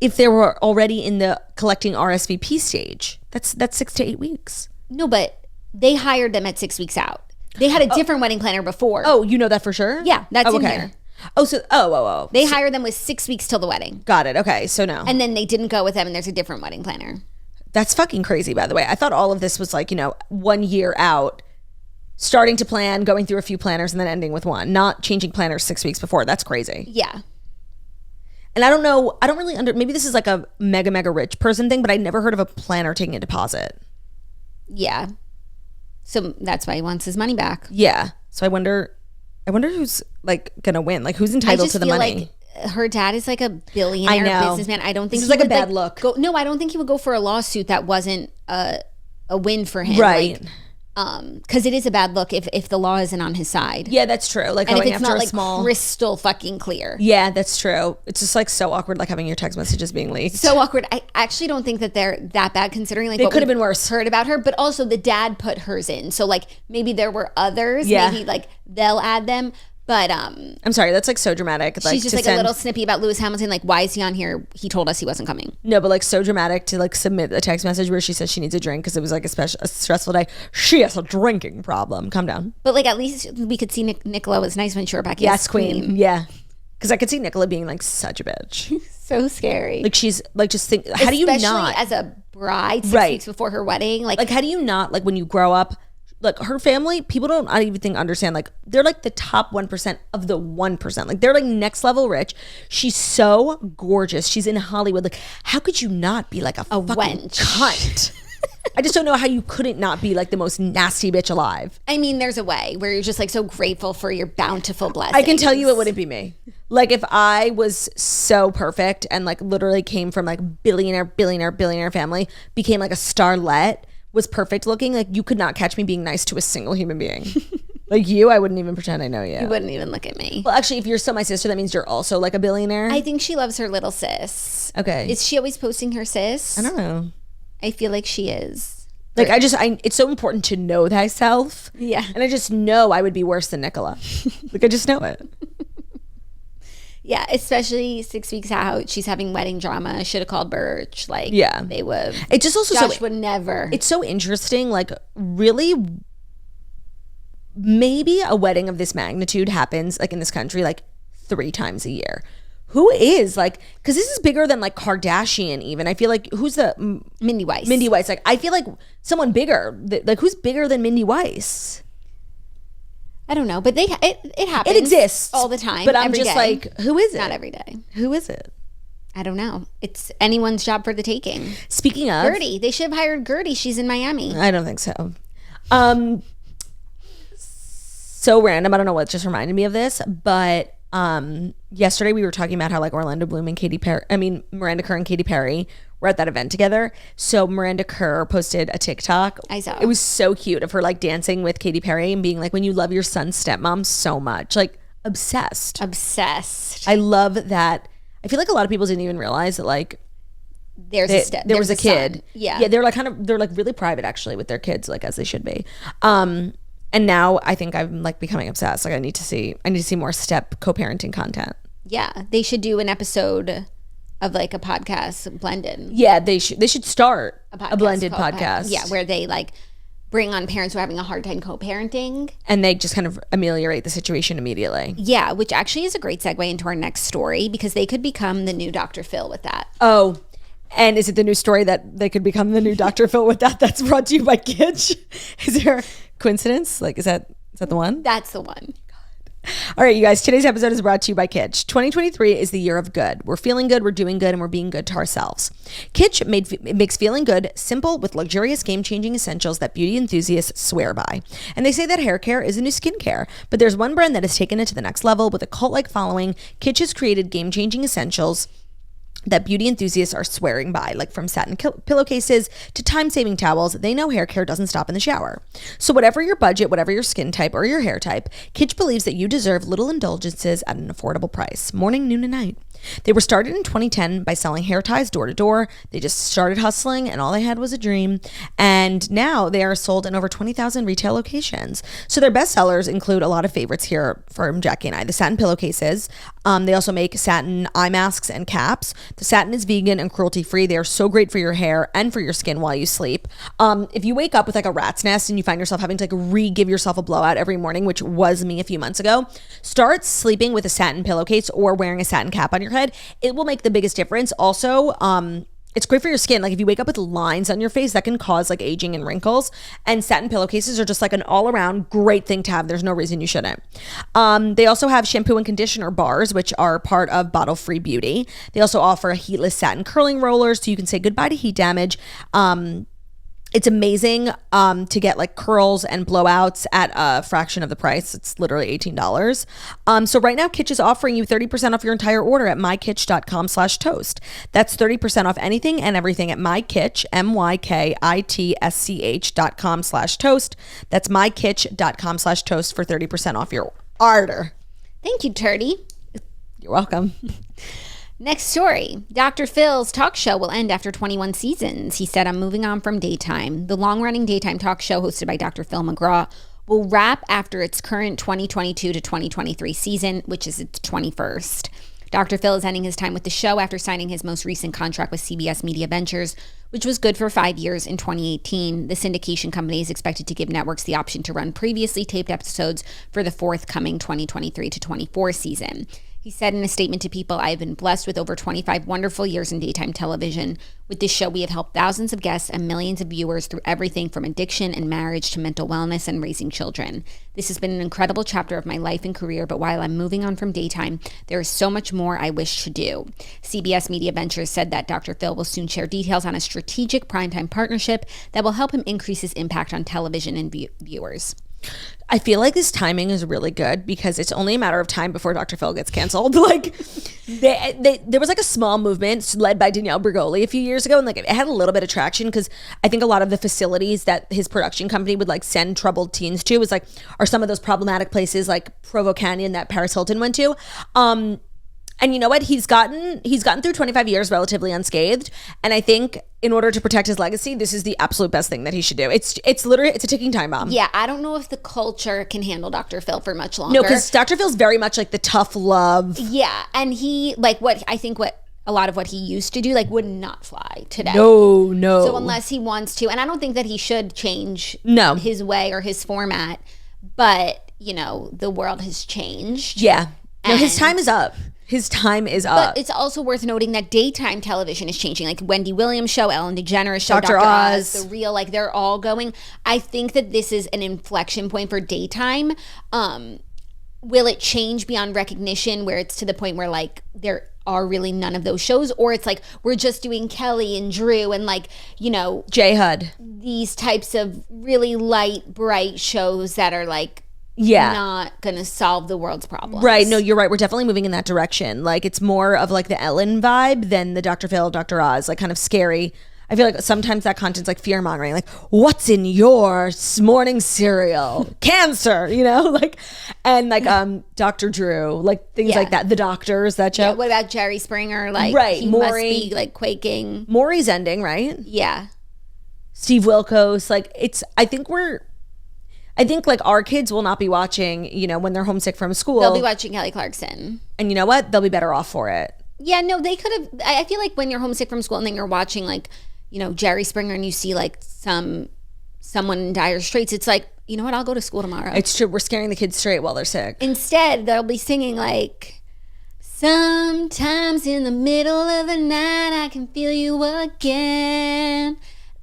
If they were already in the collecting RSVP stage, that's 6 to 8 weeks. No, but they hired them at 6 weeks out. They had a different wedding planner before. Oh, you know that for sure? Yeah, that's in here. They hired them with 6 weeks till the wedding. Got it. Okay, so no. And then they didn't go with them, and there's a different wedding planner. That's fucking crazy, by the way. I thought all of this was like, 1 year out, starting to plan, going through a few planners, and then ending with one. Not changing planners 6 weeks before. That's crazy. Yeah. And I don't know, I don't really maybe this is like a mega rich person thing, but I never heard of a planner taking a deposit. Yeah. So that's why he wants his money back. Yeah. So I wonder who's like gonna win. Like who's entitled to the money. Like her dad is like a billionaire businessman. I don't think this is like a bad look. No, I don't think he would go for a lawsuit that wasn't a win for him. Right. Like, because it is a bad look if the law isn't on his side. Yeah, that's true. Like and going if it's after not a like small crystal fucking clear. Yeah, that's true. It's just like so awkward, like having your text messages being leaked. So awkward. I actually don't think that they're that bad considering like it what could have been worse. Heard about her, but also the dad put hers in. So like maybe there were others. Yeah. Maybe like they'll add them. But I'm sorry, that's like so dramatic. Like, she's just like a little snippy about Lewis Hamilton. Like, why is he on here? He told us he wasn't coming. No, but like so dramatic to like submit a text message where she says she needs a drink because it was like a stressful day. She has a drinking problem. Calm down. But like at least we could see Nicola was nice when she were back. Yes, queen. Yeah, because I could see Nicola being like such a bitch. So scary. Like she's like just think. How do you not as a bride 6 weeks before her wedding? Like how do you not like when you grow up? Like her family, people don't I even think understand. Like they're like the top 1% of the 1%. Like they're like next level rich. She's so gorgeous. She's in Hollywood. Like how could you not be like a fucking wench cunt? I just don't know how you couldn't not be like the most nasty bitch alive. I mean, there's a way where you're just like so grateful for your bountiful blessings. I can tell you it wouldn't be me. Like if I was so perfect and like literally came from like billionaire family, became like a starlet, was perfect looking, like you could not catch me being nice to a single human being. Like you, I wouldn't even pretend I know you. You wouldn't even look at me. Well, actually, if you're still my sister, that means you're also like a billionaire. I think she loves her little sis. Okay. Is she always posting her sis? I don't know. I feel like she is. Like it's so important to know thyself. Yeah. And I just know I would be worse than Nicola. Like I just know it. Yeah, especially 6 weeks out, she's having wedding drama. Should have called Birch. Like, yeah, they would. It just also Josh would never. It's so interesting. Like, really, maybe a wedding of this magnitude happens like in this country like 3 times a year. who is like, because this is bigger than like Kardashian even. I feel like who's the Mindy Weiss. Mindy Weiss. Like I feel like someone bigger. Like who's bigger than Mindy Weiss? I don't know, but it happens. It exists all the time. But I'm just day. like, who is it? Not every day. Who is it? I don't know. It's anyone's job for the taking. Speaking of Gertie, they should have hired Gertie. She's in Miami. I don't think so. So random. I don't know what just reminded me of this, but yesterday we were talking about how like Orlando Bloom and Miranda Kerr and Katy Perry were at that event together. So Miranda Kerr posted a TikTok. I saw. It was so cute of her like dancing with Katy Perry and being like, when you love your son's stepmom so much, like obsessed. I love that. I feel like a lot of people didn't even realize that like there was a kid. Son. Yeah. Yeah. They're like really private actually with their kids, like as they should be. And now I think I'm like becoming obsessed. Like I need to see more step co-parenting content. Yeah. They should do an episode of like a podcast blended. Yeah, they should start a blended podcast. Yeah, where they like bring on parents who are having a hard time co-parenting. And they just kind of ameliorate the situation immediately. Yeah, which actually is a great segue into our next story because they could become the new Dr. Phil with that. Oh, and is it the new story that they could become the new Dr. Phil with that? That's brought to you by Kitsch. Is there a coincidence? Like, is that the one? That's the one. All right, you guys, today's episode is brought to you by Kitsch. 2023 is the year of good. We're feeling good, we're doing good, and we're being good to ourselves. Kitsch makes feeling good simple with luxurious game-changing essentials that beauty enthusiasts swear by. And they say that hair care is a new skincare, but there's one brand that has taken it to the next level with a cult-like following. Kitsch has created game-changing essentials that beauty enthusiasts are swearing by, like from satin pillowcases to time-saving towels. They know hair care doesn't stop in the shower. So whatever your budget, whatever your skin type or your hair type, Kitsch believes that you deserve little indulgences at an affordable price, morning, noon, and night. They were started in 2010 by selling hair ties door to door. They just started hustling and all they had was a dream. And now they are sold in over 20,000 retail locations. So their best sellers include a lot of favorites here from Jackie and I. The satin pillowcases. They also make satin eye masks and caps. The satin is vegan and cruelty-free. They are so great for your hair and for your skin while you sleep. If you wake up with like a rat's nest and you find yourself having to like re-give yourself a blowout every morning, which was me a few months ago, start sleeping with a satin pillowcase or wearing a satin cap on your head. It will make the biggest difference. Also, it's great for your skin. Like if you wake up with lines on your face, that can cause like aging and wrinkles. And satin pillowcases are just like an all-around great thing to have. There's no reason you shouldn't. They also have shampoo and conditioner bars, which are part of Bottle-Free Beauty. They also offer heatless satin curling rollers, so you can say goodbye to heat damage. It's amazing to get like curls and blowouts at a fraction of the price. It's literally $18. So right now, Kitsch is offering you 30% off your entire order at mykitsch.com/toast. That's 30% off anything and everything at mykitsch, mykitsch.com/toast. That's mykitsch.com/toast for 30% off your order. Thank you, Turdy. You're welcome. Next story. Dr. Phil's talk show will end after 21 seasons. He said, I'm moving on from daytime. The long-running daytime talk show hosted by Dr. Phil McGraw will wrap after its current 2022 to 2023 season, which is its 21st. Dr. Phil is ending his time with the show after signing his most recent contract with CBS Media Ventures, which was good for 5 years in 2018. The syndication company is expected to give networks the option to run previously taped episodes for the forthcoming 2023 to 24 season. He said in a statement to People, I have been blessed with over 25 wonderful years in daytime television. With this show, we have helped thousands of guests and millions of viewers through everything from addiction and marriage to mental wellness and raising children. This has been an incredible chapter of my life and career, but while I'm moving on from daytime, there is so much more I wish to do. CBS Media Ventures said that Dr. Phil will soon share details on a strategic primetime partnership that will help him increase his impact on television and viewers. I feel like this timing is really good because it's only a matter of time before Dr. Phil gets canceled. Like there was like a small movement led by Danielle Bregoli a few years ago, and like it had a little bit of traction because I think a lot of the facilities that his production company would like send troubled teens to are some of those problematic places like Provo Canyon that Paris Hilton went to. And you know what? He's gotten through 25 years relatively unscathed. And I think in order to protect his legacy, this is the absolute best thing that he should do. It's literally a ticking time bomb. Yeah, I don't know if the culture can handle Dr. Phil for much longer. No, because Dr. Phil's very much like the tough love. Yeah, and he what a lot of what he used to do would not fly today. No. So unless he wants to, and I don't think that he should change his way or his format, but the world has changed. Yeah. No, his time is up. His time is up. But it's also worth noting that daytime television is changing. Like Wendy Williams' show, Ellen DeGeneres' show, Dr. Oz. The Real, like they're all going. I think that this is an inflection point for daytime. Will it change beyond recognition where it's to the point where like there are really none of those shows, or it's like we're just doing Kelly and Drew and like, you know, J Hud, these types of really light, bright shows that are like not gonna solve the world's problems. Right. No, you're right. We're definitely moving in that direction. Like it's more of like the Ellen vibe than the Dr. Phil, Dr. Oz, like kind of scary. I feel like sometimes that content's like fear mongering, like what's in your morning cereal? Cancer, you know, like, and like Dr. Drew, like things like that. The Doctors, that show. Yeah, what about Jerry Springer? Like, he Maury, must be like quaking. Maury's ending, right? Yeah. Steve Wilkos, like I think like our kids will not be watching, you know, when they're homesick from school. They'll be watching Kelly Clarkson. And you know what? They'll be better off for it. Yeah, no, they could have. I feel like when you're homesick from school and then you're watching like, you know, Jerry Springer and you see like someone in dire straits, it's like, you know what? I'll go to school tomorrow. It's true. We're scaring the kids straight while they're sick. Instead, they'll be singing like, sometimes in the middle of the night, I can feel you again.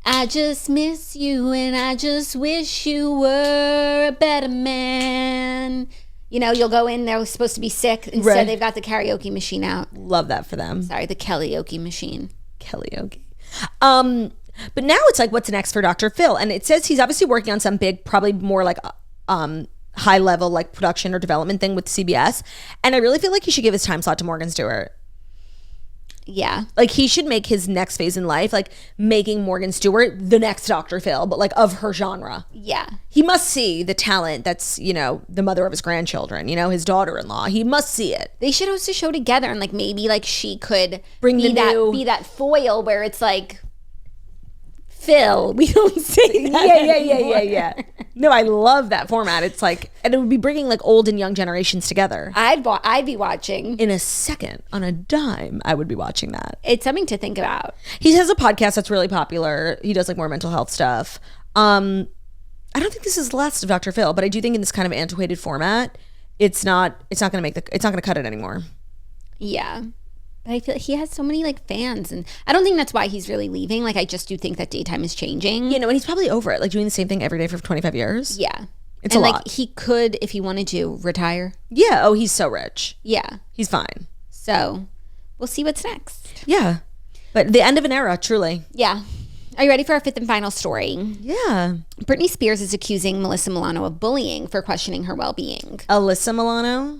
I just miss you and I just wish you were a better man. You know, you'll go in, they're supposed to be sick. Instead, they've got the karaoke machine out. Love that for them. Sorry, the Kellyoke machine. Kellyoke. But now it's like, what's next for Dr. Phil? And it says he's obviously working on some big, probably more like high level like production or development thing with CBS. And I really feel like he should give his time slot to Morgan Stewart. Yeah. Like he should make his next phase in life, like making Morgan Stewart the next Dr. Phil, but like of her genre. Yeah. He must see the talent that's, you know, the mother of his grandchildren, you know, his daughter-in-law. He must see it. They should host a show together and like maybe like she could be that foil where it's like, Phil, we don't say that. Yeah. No, I love that format. It's like, and it would be bringing like old and young generations together. I'd be watching. In a second, on a dime, I would be watching that. It's something to think about. He has a podcast that's really popular. He does like more mental health stuff. I don't think this is the last of Dr. Phil, but I do think in this kind of antiquated format, it's not going to cut it anymore. Yeah. But I feel like he has so many like fans, and I don't think that's why he's really leaving. Like I just do think that daytime is changing. You know, and he's probably over it, like doing the same thing every day for 25 years. Yeah. It's a lot. Like he could, if he wanted to, retire. Yeah. Oh, he's so rich. Yeah. He's fine. So we'll see what's next. Yeah. But the end of an era, truly. Yeah. Are you ready for our fifth and final story? Yeah. Britney Spears is accusing Melissa Milano of bullying for questioning her well-being. Alyssa Milano?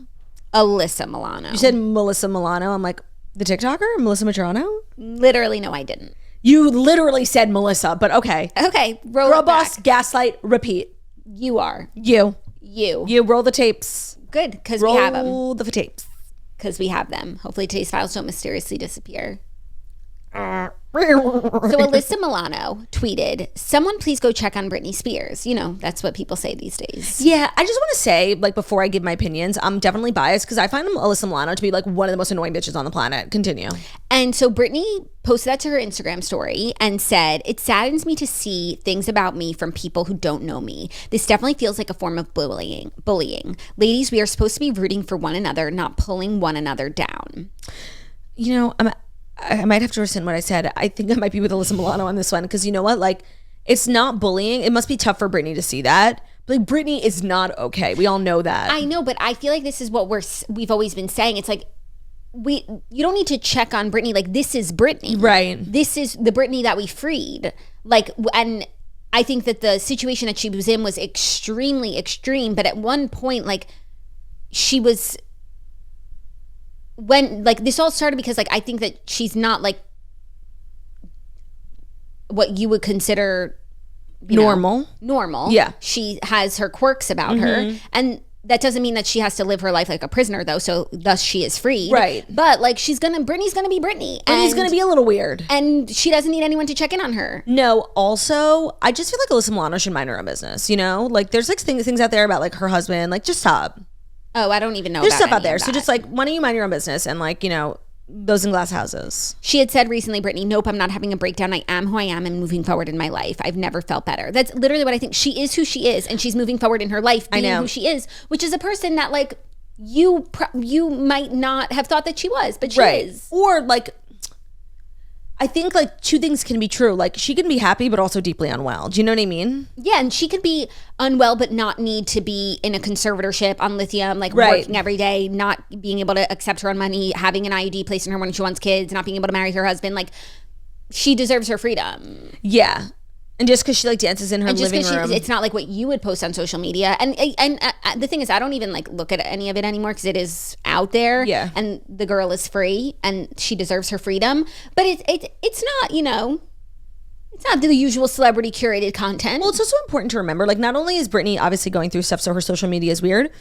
Alyssa Milano. You said Melissa Milano. I'm like, the TikToker? Melissa Matrano? Literally, no, I didn't. You literally said Melissa, but okay. Okay. Girl boss, gaslight, repeat. You are. You roll the tapes. Good, because we have them. Roll the tapes. Because we have them. Hopefully today's files don't mysteriously disappear. So Alyssa Milano tweeted, "Someone please go check on Britney Spears." You know, that's what people say these days. Yeah, I just want to say, like, before I give my opinions, I'm definitely biased because I find Alyssa Milano to be like one of the most annoying bitches on the planet. Continue. And so Britney posted that to her Instagram story and said, "It saddens me to see things about me from people who don't know me. This definitely feels like a form of bullying. Ladies, we are supposed to be rooting for one another, not pulling one another down." You know, I might have to rescind what I said. I think I might be with Alyssa Milano on this one because you know what? Like, it's not bullying. It must be tough for Britney to see that. But like, Britney is not okay. We all know that. I know, but I feel like this is what we've always been saying. It's like you don't need to check on Britney. Like, this is Britney, right? This is the Britney that we freed. Like, and I think that the situation that she was in was extremely extreme. But at one point, like, she was. When like this all started because like I think that she's not like what you would consider normal. Yeah, she has her quirks about her, and that doesn't mean that she has to live her life like a prisoner though. So thus she is free, right? But like Britney's gonna be Britney. Britney's gonna be a little weird, and she doesn't need anyone to check in on her. No. Also, I just feel like Alyssa Milano should mind her own business. You know, like there's like things out there about like her husband. Like just stop. Oh, I don't even know. There's about stuff out there. So just like, why don't you mind your own business and like, you know, those in glass houses. She had said recently, Britney, "Nope, I'm not having a breakdown. I am who I am and moving forward in my life. I've never felt better." That's literally what I think. She is who she is and she's moving forward in her life being who she is, which is a person that like you might not have thought that she was, but she is. Or like, I think like two things can be true. Like she can be happy, but also deeply unwell. Do you know what I mean? Yeah, and she could be unwell, but not need to be in a conservatorship on lithium, like working every day, not being able to accept her own money, having an IUD placed in her when she wants kids, not being able to marry her husband. Like she deserves her freedom. Yeah. And just because she like dances in her living room. It's not like what you would post on social media. And the thing is, I don't even like look at any of it anymore because it is out there. Yeah. And the girl is free and she deserves her freedom. But it's not, you know, it's not the usual celebrity curated content. Well, it's also important to remember, like not only is Britney obviously going through stuff, so her social media is weird,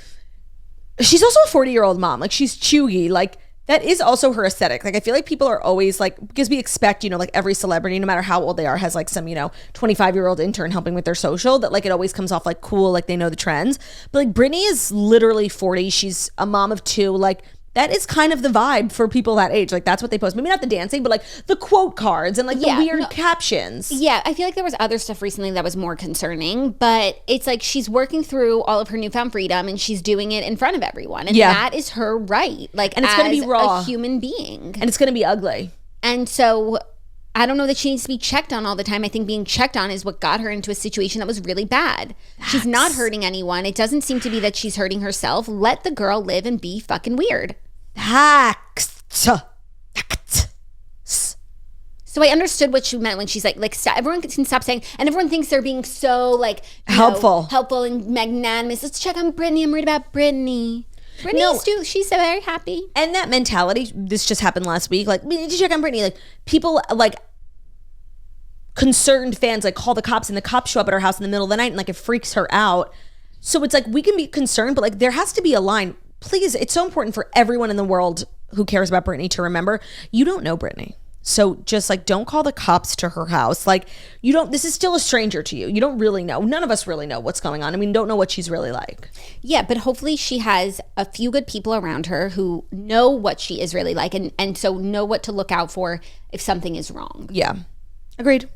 she's also a 40-year-old mom. Like she's chuggy. Like that is also her aesthetic. Like I feel like people are always like, because we expect, you know, like every celebrity, no matter how old they are, has like some, you know, 25-year-old intern helping with their social, that like it always comes off like cool, like they know the trends. But like Britney is literally 40. She's a mom of two. Like that is kind of the vibe for people that age. Like that's what they post. Maybe not the dancing, but like the quote cards and like the weird captions. Yeah, I feel like there was other stuff recently that was more concerning, but it's like she's working through all of her newfound freedom and she's doing it in front of everyone. And that is her right. Like, and it's going to be raw. A human being. And it's going to be ugly. And so I don't know that she needs to be checked on all the time. I think being checked on is what got her into a situation that was really bad. She's not hurting anyone. It doesn't seem to be that she's hurting herself. Let the girl live and be fucking weird. So I understood what she meant when she's like stop, everyone can stop saying, and everyone thinks they're being so like helpful and magnanimous. Let's check on Britney. I'm worried about Britney. She's so very happy. And that mentality, this just happened last week. Like, we need to check on Britney. Like, people, like, concerned fans, like, call the cops, and the cops show up at her house in the middle of the night, and, like, it freaks her out. So it's like, we can be concerned, but, like, there has to be a line. Please, it's so important for everyone in the world who cares about Britney to remember, you don't know Britney. So just like, don't call the cops to her house. Like, this is still a stranger to you. You don't really know. None of us really know what's going on. I mean, don't know what she's really like. Yeah, but hopefully she has a few good people around her who know what she is really like and so know what to look out for if something is wrong. Yeah. Agreed.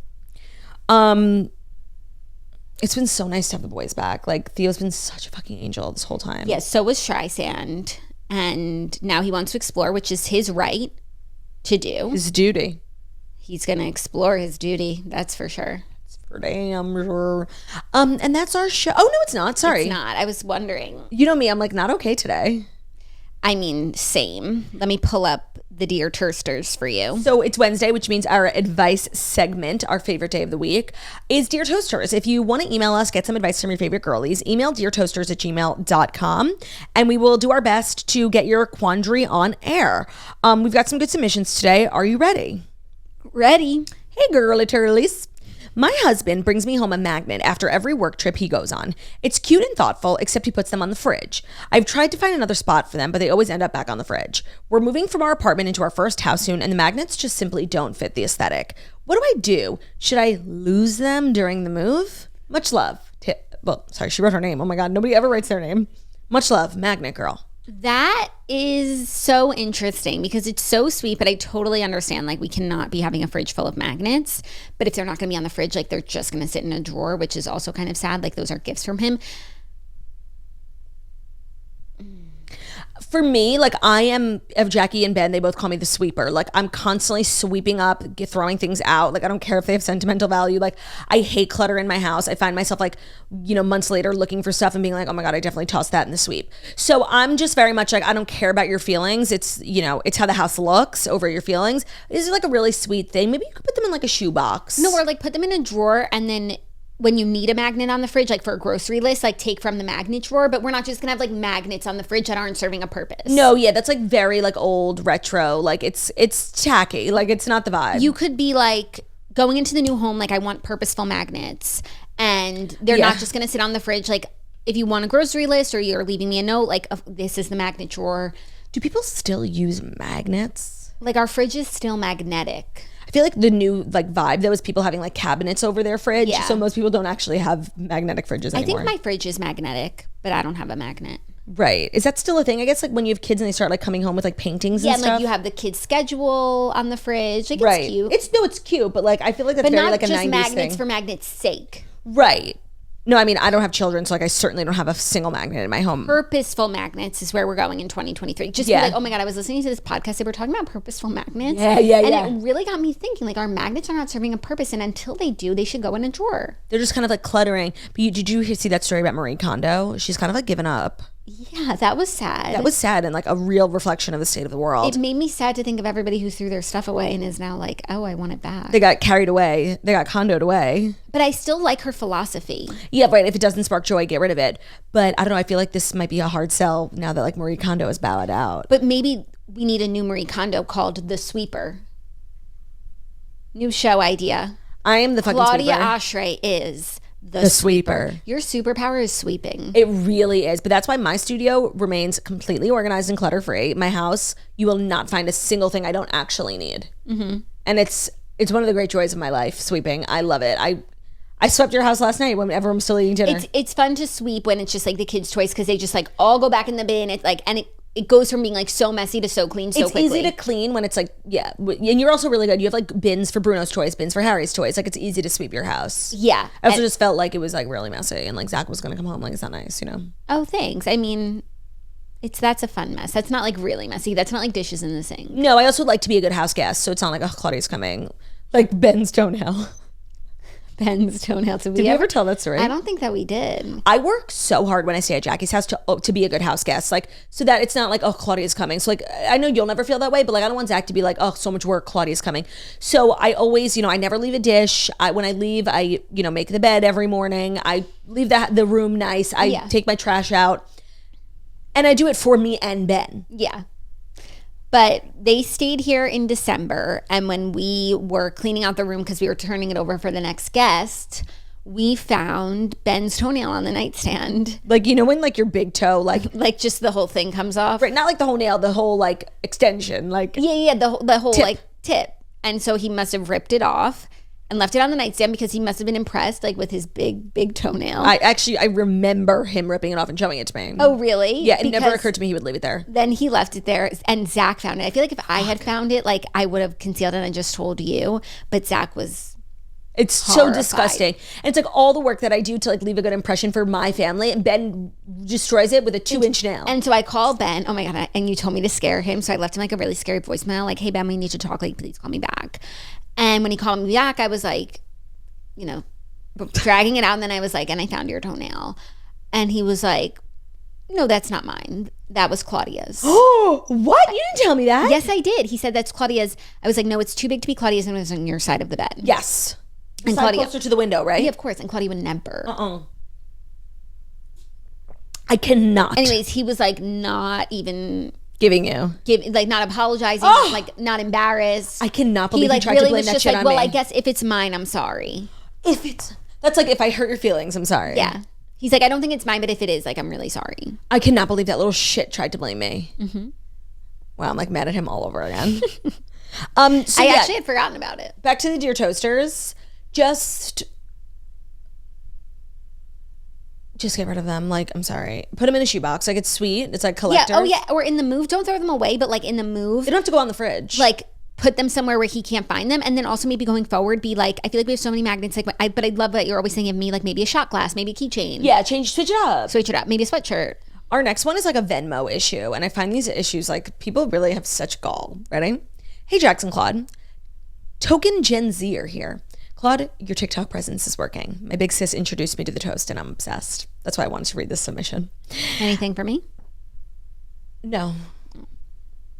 It's been so nice to have the boys back. Like, Theo's been such a fucking angel this whole time. Yeah, so was Streisand. And now he wants to explore, which is his right to do. His duty. He's going to explore his duty. That's for sure. It's for damn sure. And that's our show. Oh, no, it's not. Sorry. It's not. I was wondering. You know me. I'm like, not okay today. I mean, same. Let me pull up the Dear Toasters for you. So it's Wednesday, which means our advice segment, our favorite day of the week, is Dear Toasters. If you want to email us, get some advice from your favorite girlies, email deartoasters@gmail.com, and we will do our best to get your quandary on air. We've got some good submissions today. Are you ready? Ready. Hey, girly turlies. My husband brings me home a magnet after every work trip he goes on. It's cute and thoughtful, except he puts them on the fridge. I've tried to find another spot for them, but they always end up back on the fridge. We're moving from our apartment into our first house soon, and the magnets just simply don't fit the aesthetic. What do I do? Should I lose them during the move? Much love. She wrote her name. Oh my God, nobody ever writes their name. Much love, Magnet Girl. That is so interesting because it's so sweet, but I totally understand, like, we cannot be having a fridge full of magnets, but if they're not going to be on the fridge, like, they're just going to sit in a drawer, which is also kind of sad. Like, those are gifts from him. For me, like, I am, of Jackie and Ben, they both call me the sweeper. Like, I'm constantly sweeping up, throwing things out. Like, I don't care if they have sentimental value. Like, I hate clutter in my house. I find myself, like, you know, months later looking for stuff and being like, oh my God, I definitely tossed that in the sweep. So I'm just very much like, I don't care about your feelings. It's, you know, it's how the house looks over your feelings. This is like a really sweet thing. Maybe you could put them in like a shoebox. No, or like put them in a drawer, and then when you need a magnet on the fridge, like for a grocery list, like take from the magnet drawer, but we're not just gonna have like magnets on the fridge that aren't serving a purpose. No, yeah, that's like very like old retro. Like it's tacky. Like it's not the vibe. You could be like going into the new home, like I want purposeful magnets, and they're not just gonna sit on the fridge. Like if you want a grocery list or you're leaving me a note, like this is the magnet drawer. Do people still use magnets? Like our fridge is still magnetic. I feel like the new like vibe that was people having like cabinets over their fridge. Yeah. So most people don't actually have magnetic fridges anymore. I think my fridge is magnetic, but I don't have a magnet. Right. Is that still a thing? I guess like when you have kids and they start like coming home with like paintings and stuff. Yeah, like you have the kids' schedule on the fridge. Like it's cute. It's cute, but like I feel like that's very like a 90s thing. But not just magnets for magnets' sake. Right. No, I mean, I don't have children, so like I certainly don't have a single magnet in my home. Purposeful magnets is where we're going in 2023. Just be like, oh my God, I was listening to this podcast. They were talking about purposeful magnets. Yeah. And it really got me thinking, like, our magnets are not serving a purpose. And until they do, they should go in a drawer. They're just kind of like cluttering. But did you see that story about Marie Kondo? She's kind of like given up. Yeah, that was sad. That was sad and like a real reflection of the state of the world. It made me sad to think of everybody who threw their stuff away and is now like, oh, I want it back. They got carried away. They got condoed away. But I still like her philosophy. Yeah, right. If it doesn't spark joy, get rid of it. But I don't know. I feel like this might be a hard sell now that like Marie Kondo is bowed out. But maybe we need a new Marie Kondo called The Sweeper. New show idea. I am the fucking Claudia sweeper. Oshry is The sweeper. Your superpower is sweeping. It really is. But that's why my studio remains completely organized and clutter-free. My house, you will not find a single thing I don't actually need. Mm-hmm. And it's one of the great joys of my life, sweeping. I love it. I swept your house last night when everyone was still eating dinner. It's fun to sweep when it's just like the kids' toys because they just like all go back in the bin. It's like, and it goes from being like so messy to so clean so quickly. It's easy to clean when it's like, yeah. And you're also really good. You have like bins for Bruno's toys, bins for Harry's toys. Like it's easy to sweep your house. Yeah. I also just felt like it was like really messy and like Zach was going to come home. Like it's not nice, you know? Oh, thanks. I mean, that's a fun mess. That's not like really messy. That's not like dishes in the sink. No, I also like to be a good house guest. So it's not like, oh, Claudia's coming. Like Ben's toenail. Ben's toenail. Did we ever tell that story? I don't think that we did. I work so hard when I stay at Jackie's house to be a good house guest, like so that it's not like, oh, Claudia's coming. So like I know you'll never feel that way, but like I don't want Zach to be like, oh, so much work, Claudia's coming. So I always, I never leave a dish. When I leave, I make the bed every morning. I leave the room nice. I take my trash out, and I do it for me and Ben. Yeah. But they stayed here in December, and when we were cleaning out the room because we were turning it over for the next guest, we found Ben's toenail on the nightstand. Like, when like your big toe, like just the whole thing comes off. Right, not like the whole nail, the whole like extension, like the whole tip. Like tip. And so he must have ripped it off and left it on the nightstand because he must have been impressed like with his big toenail. I remember him ripping it off and showing it to me. Oh, really? Yeah, it never occurred to me he would leave it there. Then he left it there, and Zach found it. I feel like if I had found it, like I would have concealed it and just told you. But Zach was so disgusting. And it's like all the work that I do to like leave a good impression for my family, and Ben destroys it with a 2-inch nail. And so I call Ben, oh my God, and you told me to scare him. So I left him like a really scary voicemail, like, hey Ben, we need to talk, like please call me back. And when he called me back, I was like, dragging it out. And then I was like, and I found your toenail. And he was like, no, that's not mine. That was Claudia's. Oh, what? You didn't tell me that? Yes, I did. He said, that's Claudia's. I was like, no, it's too big to be Claudia's, and it was on your side of the bed. Yes. And Claudia, closer to the window, right? Yeah, of course. And Claudia would never. I cannot. Anyways, he was like not even... like not apologizing, like not embarrassed. I cannot believe he tried really to blame was that just shit like, on well, me. I guess if it's mine, I'm sorry. That's like if I hurt your feelings, I'm sorry. Yeah. He's like, I don't think it's mine, but if it is, like, I'm really sorry. I cannot believe that little shit tried to blame me. Mm-hmm. Wow, I'm like mad at him all over again. I actually had forgotten about it. Back to the Dear Toasters. Just get rid of them. Like, I'm sorry. Put them in a shoebox. Like, it's sweet. It's like collectors. Yeah. Oh, yeah. Or in the move. Don't throw them away, but like in the move. They don't have to go on the fridge. Like, put them somewhere where he can't find them. And then also maybe going forward, be like, I feel like we have so many magnets. Like, but I love that you're always thinking of me, like maybe a shot glass, maybe a keychain. Yeah, switch it up. Maybe a sweatshirt. Our next one is like a Venmo issue. And I find these issues, like, people really have such gall. Ready? Hey, Jackson Claude. Token Gen Z are here. Claude, your TikTok presence is working. My big sis introduced me to the toast and I'm obsessed. That's why I wanted to read this submission. Anything for me? No.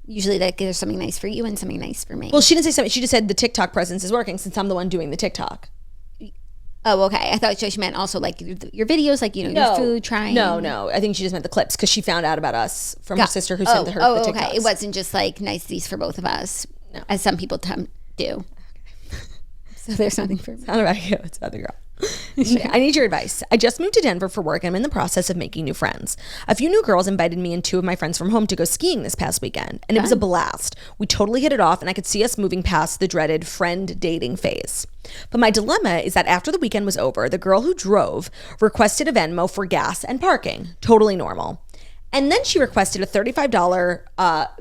Usually like there's something nice for you and something nice for me. Well, she didn't say something. She just said the TikTok presence is working since I'm the one doing the TikTok. Oh, okay. I thought she meant also like your videos, like, your food trying. No. I think she just meant the clips because she found out about us from her sister who sent her the TikToks. Okay. It wasn't just like niceties for both of us, as some people do. So there's nothing for me. It's not about you. It's about the girl. I need your advice. I just moved to Denver for work and I'm in the process of making new friends. A few new girls invited me and 2 of my friends from home to go skiing this past weekend, and it was a blast. We totally hit it off, and I could see us moving past the dreaded friend dating phase. But my dilemma is that after the weekend was over, the girl who drove requested a Venmo for gas and parking. Totally normal. And then she requested a $35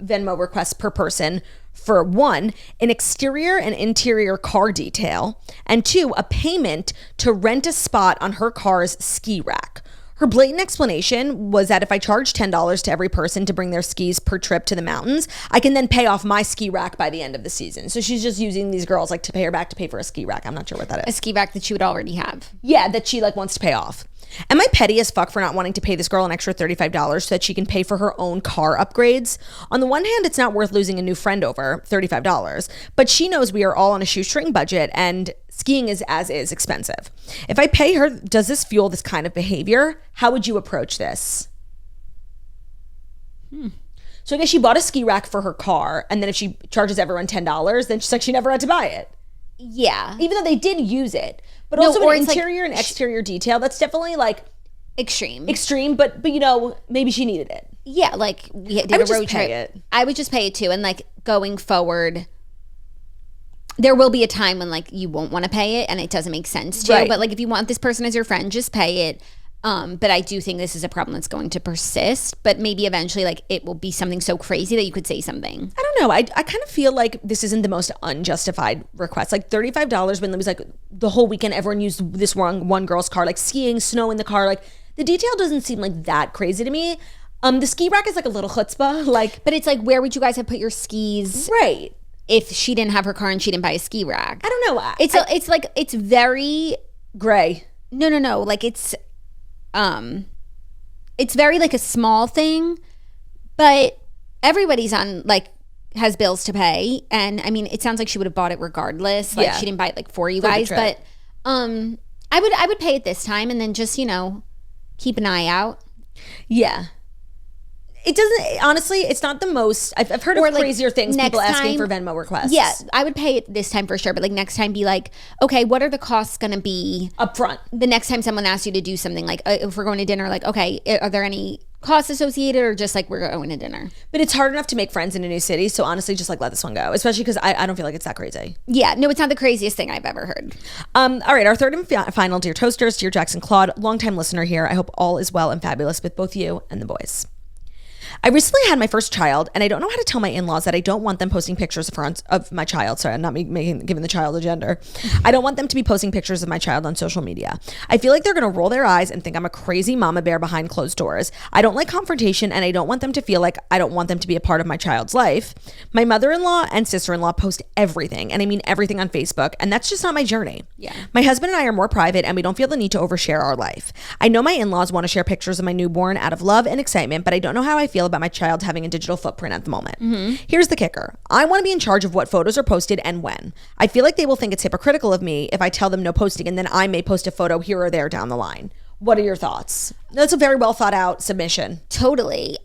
Venmo request per person for 1, an exterior and interior car detail, and 2, a payment to rent a spot on her car's ski rack. Her blatant explanation was that if I charge $10 to every person to bring their skis per trip to the mountains, I can then pay off my ski rack by the end of the season. So she's just using these girls like to pay her back to pay for a ski rack. I'm not sure what that is. A ski rack that she would already have. Yeah, that she like wants to pay off. Am I petty as fuck for not wanting to pay this girl an extra $35 so that she can pay for her own car upgrades? On the one hand, it's not worth losing a new friend over $35, but she knows we are all on a shoestring budget and skiing is expensive. If I pay her, does this fuel this kind of behavior? How would you approach this? So I guess she bought a ski rack for her car, and then if she charges everyone $10, then she's like, she never had to buy it. Yeah. Even though they did use it. But No, also or an it's like- interior and exterior detail, that's definitely like Extreme. but you know, maybe she needed it. Yeah, like we did I would a just road pay trip. it. I would just pay it too. And like going forward, there will be a time when like you won't want to pay it and it doesn't make sense to. Right. But like if you want this person as your friend, just pay it. But I do think this is a problem that's going to persist. But maybe eventually like it will be something so crazy that you could say something. I don't know. I kind of feel like this isn't the most unjustified request. Like $35 when it was like the whole weekend, everyone used this one girl's car, like skiing, snow in the car. Like the detail doesn't seem like that crazy to me. The ski rack is like a little chutzpah. Like, But it's like, where would you guys have put your skis right. if she didn't have her car and she didn't buy a ski rack? I don't know. It's like it's very gray. no. Like it's very like a small thing, but everybody's on like has bills to pay, and I mean it sounds like she would have bought it regardless. Like Yeah. she didn't buy it like for you For the guys, trip. but I would pay it this time and then just keep an eye out. Yeah. It doesn't, honestly, it's not the most, I've heard of Or, like, crazier things, next people asking for time- Venmo requests. Yeah, I would pay it this time for sure, but like next time be like, okay, what are the costs gonna be Up front. the next time someone asks you to do something? Like if we're going to dinner, like okay, are there any costs associated or just like we're going to dinner? But it's hard enough to make friends in a new city. So honestly, just like let this one go, especially because I don't feel like it's that crazy. Yeah, no, it's not the craziest thing I've ever heard. All right, our third and final Dear Toasters, Dear Jackson Claude, longtime listener here. I hope all is well and fabulous with both you and the boys. I recently had my first child, and I don't know how to tell my in-laws that I don't want them posting pictures of my child. Sorry, I'm not giving the child a gender. I don't want them to be posting pictures of my child on social media. I feel like they're going to roll their eyes and think I'm a crazy mama bear behind closed doors. I don't like confrontation, and I don't want them to feel like I don't want them to be a part of my child's life. My mother-in-law and sister-in-law post everything, and I mean everything on Facebook, and that's just not my journey. Yeah. My husband and I are more private, and we don't feel the need to overshare our life. I know my in-laws want to share pictures of my newborn out of love and excitement, but I don't know how I feel about my child having a digital footprint at the moment. Here's the kicker. I want to be in charge of what photos are posted and when. I feel like they will think it's hypocritical of me if I tell them no posting and then I may post a photo here or there down the line. What are your thoughts? That's a very well thought out submission. Totally.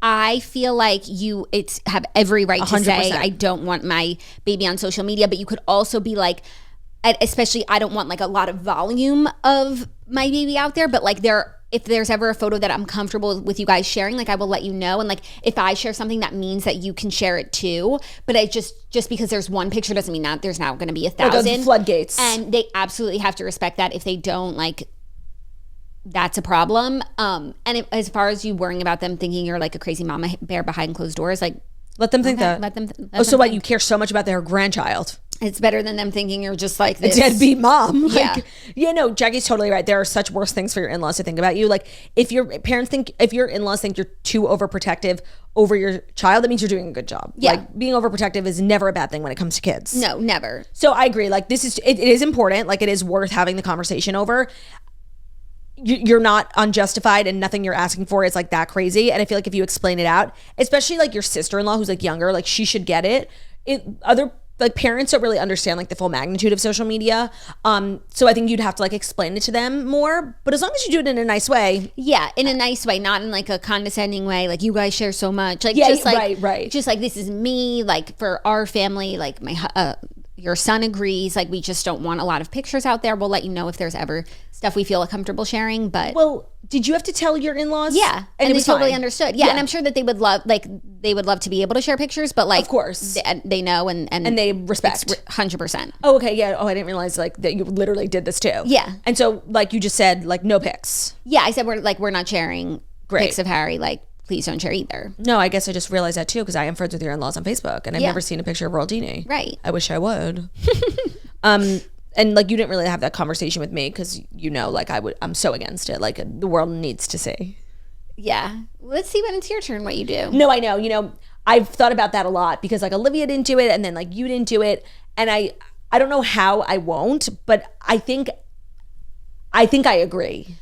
I feel like it's have every right to 100%. say I don't want my baby on social media, but you could also be like, especially I don't want like a lot of volume of my baby out there, but like if there's ever a photo that I'm comfortable with you guys sharing, like I will let you know. And like if I share something, that means that you can share it too. But I just because there's one picture doesn't mean that there's now going to be 1,000 Like floodgates. And they absolutely have to respect that. If they don't, like that's a problem. As far as you worrying about them thinking you're like a crazy mama bear behind closed doors, like Let them think okay, that. let them. So what? You care so much about their grandchild? It's better than them thinking you're just like A this deadbeat mom. Yeah. Like, yeah, no, Jackie's totally right. There are such worse things for your in-laws to think about you. Like if your in-laws think you're too overprotective over your child, that means you're doing a good job. Yeah. Like being overprotective is never a bad thing when it comes to kids. No, never. So I agree. Like it is important. Like it is worth having the conversation over. You're not unjustified and nothing you're asking for is like that crazy. And I feel like if you explain it out, especially like your sister-in-law who's like younger, like she should get it. Other like parents don't really understand like the full magnitude of social media. So I think you'd have to like explain it to them more, but as long as you do it in a nice way. Yeah, in a nice way, not in like a condescending way. Like you guys share so much. Like Yeah, just like right. Just like this is me. Like for our family. Like your son agrees. Like we just don't want a lot of pictures out there. We'll let you know if there's ever stuff we feel comfortable sharing. But Well, did you have to tell your in-laws? yeah, And and it they was totally fine? understood. Yeah, and I'm sure that they would love to be able to share pictures. But like Of course. they know and they respect. 100%. Oh, okay. Yeah. Oh, I didn't realize like that you literally did this too. Yeah. And so like you just said like no pics. Yeah, I said we're not sharing Great. pics of Harry like please don't share either. No, I guess I just realized that too because I am friends with your in-laws on Facebook and I've never seen a picture of Royal Dini. Right. I wish I would. And like you didn't really have that conversation with me because you know, like I'm so against it. Like the world needs to see. Yeah. Let's see when it's your turn what you do. No, I know. You know, I've thought about that a lot because like Olivia didn't do it and then like you didn't do it. And I don't know how I won't, but I think I agree.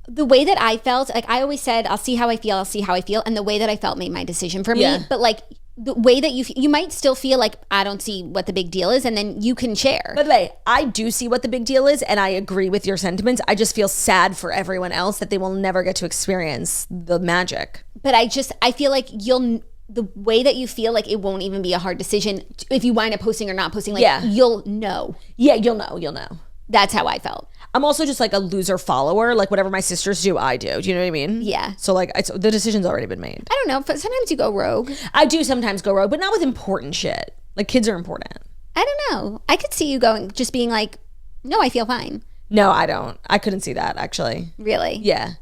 The way that I felt, like I always said, I'll see how I feel. And the way that I felt made my decision for me. But like the way that you might still feel like I don't see what the big deal is and then you can share. By the way, I do see what the big deal is and I agree with your sentiments. I just feel sad for everyone else that they will never get to experience the magic. But I feel like the way that you feel like it won't even be a hard decision if you wind up posting or not posting. Like you'll know. Yeah, you'll know. That's how I felt. I'm also just like a loser follower. Like whatever my sisters do, I do. Do you know what I mean? Yeah. So like the decision's already been made. I don't know, but sometimes you go rogue. I do sometimes go rogue, but not with important shit. Like kids are important. I don't know. I could see you just being like, no, I feel fine. No, I don't. I couldn't see that actually. Really? Yeah.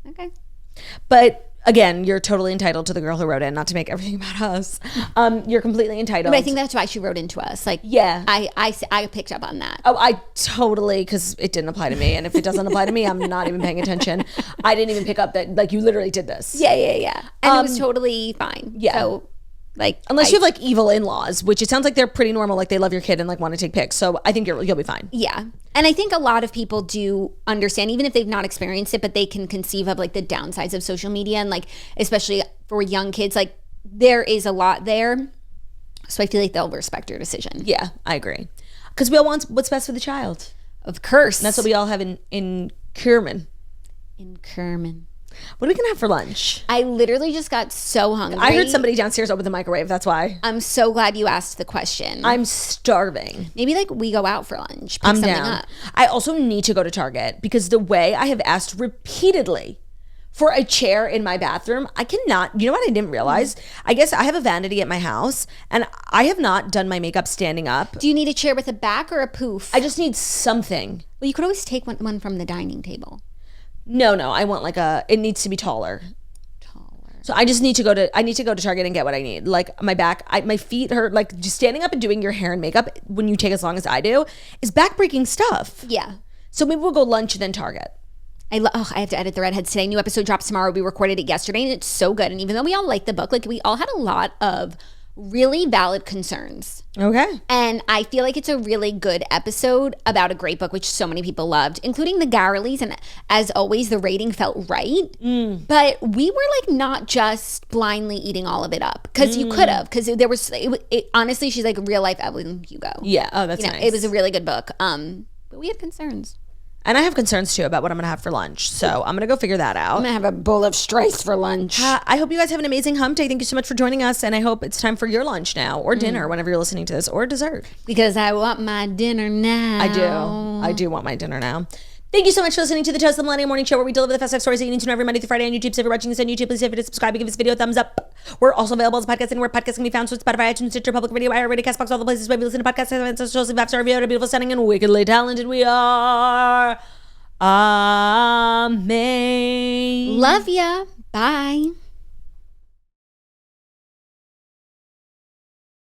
Okay. But again, you're totally entitled to the girl who wrote in, not to make everything about us. You're completely entitled. But I think that's why she wrote into us. Like, yeah, I picked up on that. Oh, I totally, because it didn't apply to me. And if it doesn't apply to me, I'm not even paying attention. I didn't even pick up that, like, you literally did this. Yeah. And it was totally fine. Yeah. So, like, unless you have like evil in-laws, which it sounds like they're pretty normal, like they love your kid and like want to take pics. So I think you'll be fine. Yeah. And I think a lot of people do understand, even if they've not experienced it, but they can conceive of like the downsides of social media and like, especially for young kids, like there is a lot there. So I feel like they'll respect your decision. Yeah, I agree. Because we all want what's best for the child. Of course. And that's what we all have in Kerman. In Kerman. What are we going to have for lunch? I literally just got so hungry. I heard somebody downstairs open the microwave. That's why. I'm so glad you asked the question. I'm starving. Maybe like we go out for lunch. Pick I'm something down. up. I also need to go to Target because the way I have asked repeatedly for a chair in my bathroom, I cannot. You know what I didn't realize? I guess I have a vanity at my house and I have not done my makeup standing up. Do you need a chair with a back or a poof? I just need something. Well, you could always take one from the dining table. No, I want like it needs to be taller. So I just need to go to Target and get what I need. Like my back, my feet hurt. Like just standing up and doing your hair and makeup when you take as long as I do is backbreaking stuff. Yeah. So maybe we'll go lunch and then Target. I have to edit the Redheads today. New episode drops tomorrow. We recorded it yesterday and it's so good. And even though we all like the book, like we all had a lot of really valid concerns. Okay. And I feel like it's a really good episode about a great book, which so many people loved, including the Garreleys. And as always, the rating felt right. But we were like not just blindly eating all of it up because you could have, because there was, honestly, she's like real life Evelyn Hugo. Yeah. Oh, that's nice. It was a really good book. But we had concerns. And I have concerns too about what I'm going to have for lunch. So I'm going to go figure that out. I'm going to have a bowl of strice for lunch. I hope you guys have an amazing hump day. Thank you so much for joining us. And I hope it's time for your lunch now or dinner whenever you're listening to this or dessert. Because I want my dinner now. I do want my dinner now. Thank you so much for listening to the Toast of the Millennium Morning Show, where we deliver the fast life stories that you need to know every Monday through Friday on YouTube. So if you're watching this on YouTube, please hit subscribe and give this video a thumbs up. We're also available as a podcast anywhere podcasts can be found. So Spotify, iTunes, Stitcher, Public Radio, iHeartRadio, CastBox, all the places where we listen to podcasts. And social sleep after our video, beautiful, stunning, and wickedly talented we are. Amen. Love ya. Bye.